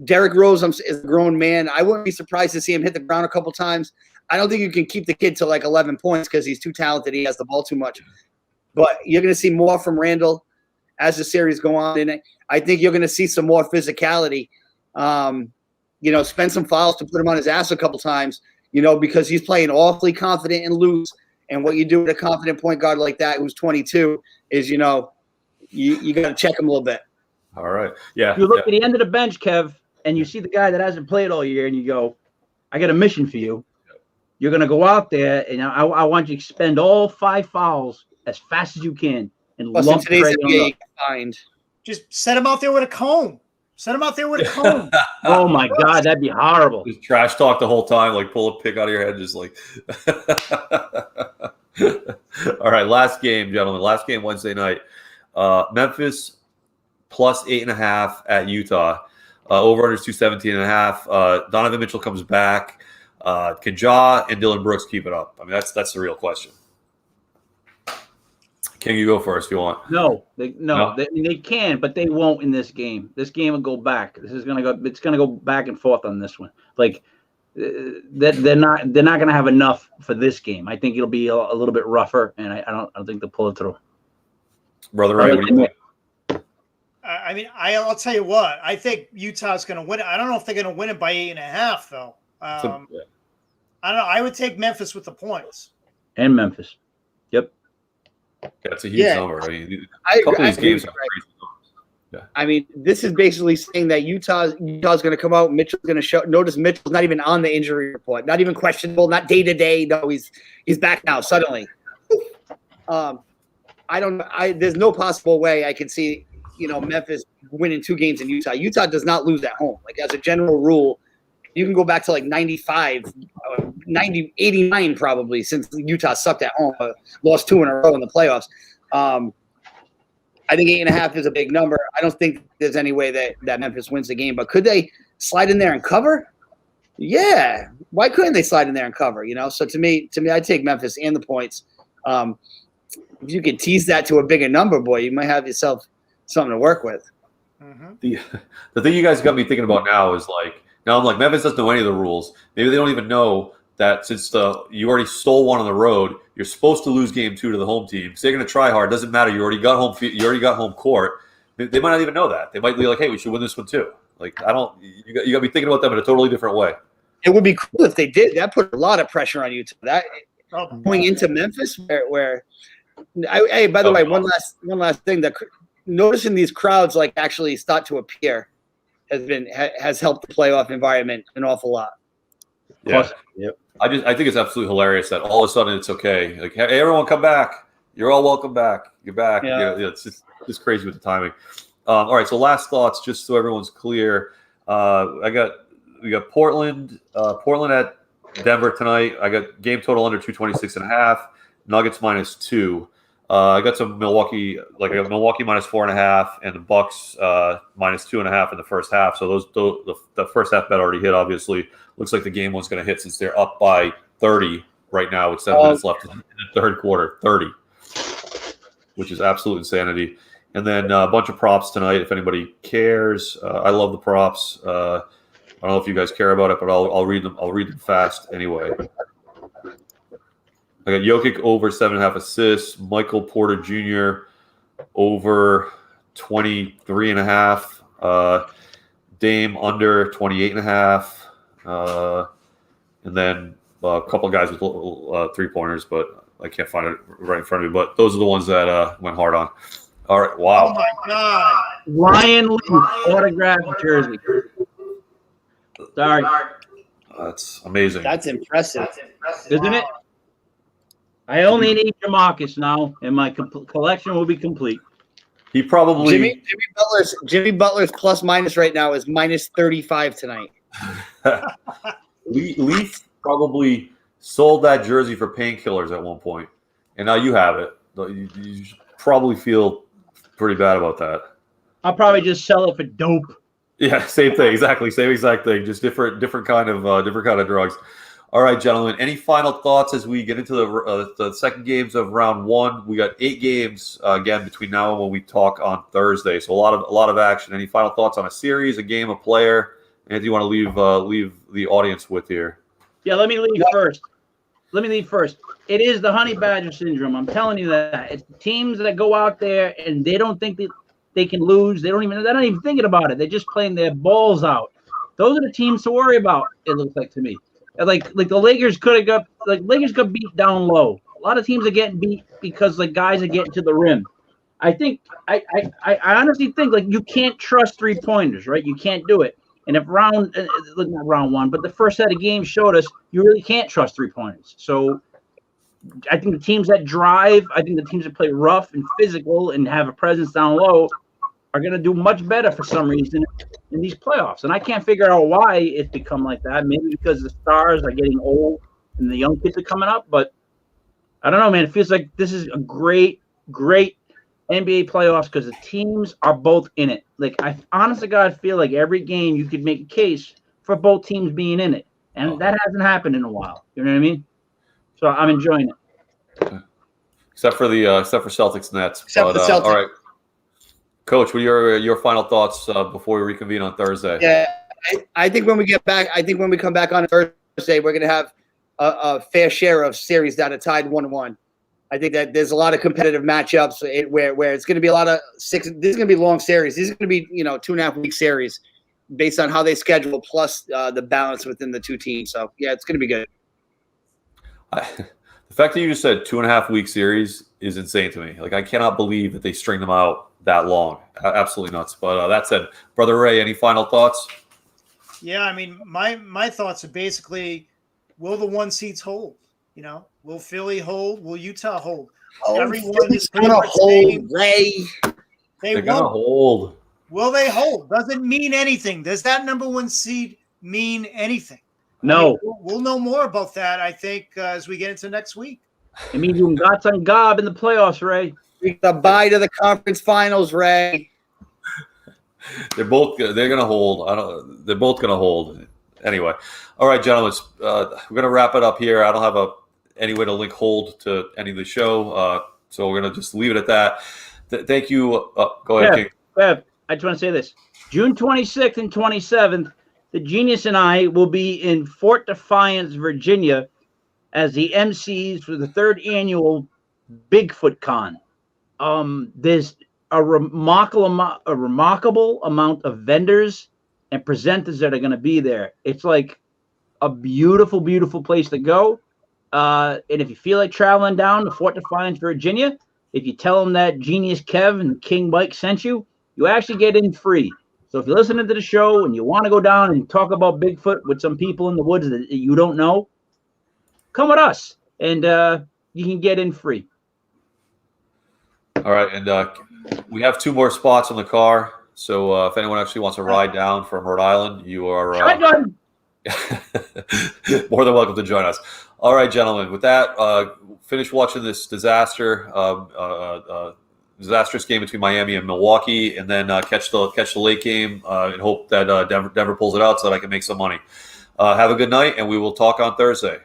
Derrick Rose is a grown man. I wouldn't be surprised to see him hit the ground a couple times. I don't think you can keep the kid to like 11 points because he's too talented. He has the ball too much. But you're going to see more from Randle as the series go on. And I think you're going to see some more physicality. Spend some fouls to put him on his ass a couple times, because he's playing awfully confident and loose. And what you do with a confident point guard like that who's 22 is, you got to check him a little bit. All right. Yeah. You look at the end of the bench, Kev, and you see the guy that hasn't played all year, and you go, I got a mission for you. You're going to go out there, and I want you to spend all 5 fouls as fast as you can. And lump Trey Young up. Just set him out there with a comb. Oh, my God. That'd be horrible. Just trash talk the whole time, like pull a pick out of your head, just like. All right, last game, gentlemen. Last game Wednesday night. Memphis +8.5 at Utah. Over-under is 217.5. Donovan Mitchell comes back. Can Ja and Dylan Brooks keep it up? I mean, that's the real question. Can you go first if you want? No. They can, but they won't in this game. This game will go back. It's gonna go back and forth on this one. Like they're not gonna have enough for this game. I think it'll be a little bit rougher, and I don't think they'll pull it through. Brother Ray, what do you think? I mean, I'll tell you what. I think Utah's going to win it. I don't know if they're going to win it by 8.5, though. I don't know. I would take Memphis with the points. And Memphis. Yep. That's a huge number. I mean, a couple of these games are crazy. Yeah. I mean, this is basically saying that Utah's going to come out. Mitchell's going to show. Notice Mitchell's not even on the injury report. Not even questionable. Not day to day. No, he's back now. Suddenly. I don't. There's no possible way I can see. Memphis winning 2 games in Utah. Utah does not lose at home. Like, as a general rule, you can go back to like 95, 89 probably, since Utah sucked at home, lost 2 in a row in the playoffs. I think 8.5 is a big number. I don't think there's any way that Memphis wins the game, but could they slide in there and cover? Yeah. Why couldn't they slide in there and cover? So to me, I'd take Memphis and the points. If you could tease that to a bigger number, boy, you might have yourself something to work with. Mm-hmm. The thing you guys got me thinking about now is now I'm like, Memphis doesn't know any of the rules. Maybe they don't even know that since you already stole one on the road, you're supposed to lose game 2 to the home team. So they're going to try hard. Doesn't matter. You already got home court. They might not even know that. They might be like, hey, we should win this one too. Like, you got to be thinking about them in a totally different way. It would be cool if they did. That put a lot of pressure on Utah. Going into Memphis where hey, by the way, one last thing that noticing these crowds actually start to appear has helped the playoff environment an awful lot. Yeah. Yep. I think it's absolutely hilarious that all of a sudden it's okay. Like, hey, everyone come back. You're all welcome back. You're back. Yeah. It's just crazy with the timing. All right. So last thoughts, just so everyone's clear. We got Portland at Denver tonight. I got game total under 226.5. Nuggets -2. I got some Milwaukee, I got Milwaukee -4.5, and the Bucks -2.5 in the first half. So the first half bet already hit. Obviously, looks like the game one's going to hit since they're up by 30 right now with 7 minutes left in the third quarter. 30, which is absolute insanity. And then a bunch of props tonight, if anybody cares. I love the props. I don't know if you guys care about it, but I'll read them. I'll read them fast anyway. I got Jokic over 7.5 assists. Michael Porter Jr. over 23.5. Dame under 28.5. And then a couple of guys with 3-pointers, but I can't find it right in front of me. But those are the ones that went hard on. All right. Wow. Oh my God. Ryan Lee, autographed jersey. Sorry. That's amazing. That's impressive. Isn't it? I only need Jamarcus now, and my collection will be complete. He probably Jimmy Butler's plus minus right now is -35 tonight. Leaf probably sold that jersey for painkillers at one point, and now you have it. You probably feel pretty bad about that. I'll probably just sell it for dope. Yeah, same thing. Exactly, same exact thing. Just different kind of drugs. All right, gentlemen. Any final thoughts as we get into the second games of round one? We got 8 games again between now and when we talk on Thursday. So a lot of action. Any final thoughts on a series, a game, a player? Anything you want to leave the audience with here? Yeah, let me leave first. It is the honey badger syndrome. I'm telling you that. It's teams that go out there and they don't think that they can lose. They're not even thinking about it. They're just playing their balls out. Those are the teams to worry about, it looks like to me. Like the Lakers got beat down low. A lot of teams are getting beat because guys are getting to the rim. I honestly think you can't trust 3-pointers, right? You can't do it. And if not round one, but the first set of games showed us you really can't trust 3-pointers. So I think the teams that drive, I think the teams that play rough and physical and have a presence down low are going to do much better for some reason in these playoffs. And I can't figure out why it's become like that. Maybe because the stars are getting old and the young kids are coming up. But I don't know, man. It feels like this is a great, great NBA playoffs because the teams are both in it. I honest to God feel like every game you could make a case for both teams being in it. And that hasn't happened in a while. You know what I mean? So I'm enjoying it. Except for Celtics Nets. Except for the Celtics. All right. Coach, what are your final thoughts before we reconvene on Thursday? Yeah, I think when we get back, when we come back on Thursday, we're going to have a fair share of series that are tied 1-1. I think that there's a lot of competitive matchups where it's going to be a lot of 6. This is going to be long series. These are going to be 2.5-week series based on how they schedule plus the balance within the two teams. So yeah, it's going to be good. The fact that you just said 2.5-week series is insane to me. I cannot believe that they string them out that long. Absolutely nuts. But that said, Brother Ray, any final thoughts? Yeah, I mean, my thoughts are basically, will the 1 seeds hold? Will Philly hold? Will Utah hold? Everyone is going to hold, Ray. They're going to hold. Will they hold? Doesn't mean anything. Does that number 1 seed mean anything? No. I mean, we'll know more about that, I think, as we get into next week. It means you got some gob in the playoffs, Ray. We got a bye to the conference finals, Ray. They're going to hold. They're both going to hold. Anyway. All right, gentlemen. We're going to wrap it up here. I don't have any way to link hold to any of the show, so we're going to just leave it at that. Thank you. Go ahead, King. I just want to say this. June 26th and 27th, the Genius and I will be in Fort Defiance, Virginia, as the MCs for the 3rd annual Bigfoot Con. There's a remarkable amount of vendors and presenters that are going to be there. It's like a beautiful, beautiful place to go. And if you feel like traveling down to Fort Defiance, Virginia, if you tell them that Genius Kev and King Mike sent you, you actually get in free. So if you're listening to the show and you want to go down and talk about Bigfoot with some people in the woods that you don't know, come with us, and you can get in free. All right, and we have 2 more spots on the car. So if anyone actually wants to ride down from Rhode Island, you are More than welcome to join us. All right, gentlemen. With that, finish watching this disastrous game between Miami and Milwaukee, and then catch the late game and hope that Denver pulls it out so that I can make some money. Have a good night, and we will talk on Thursday.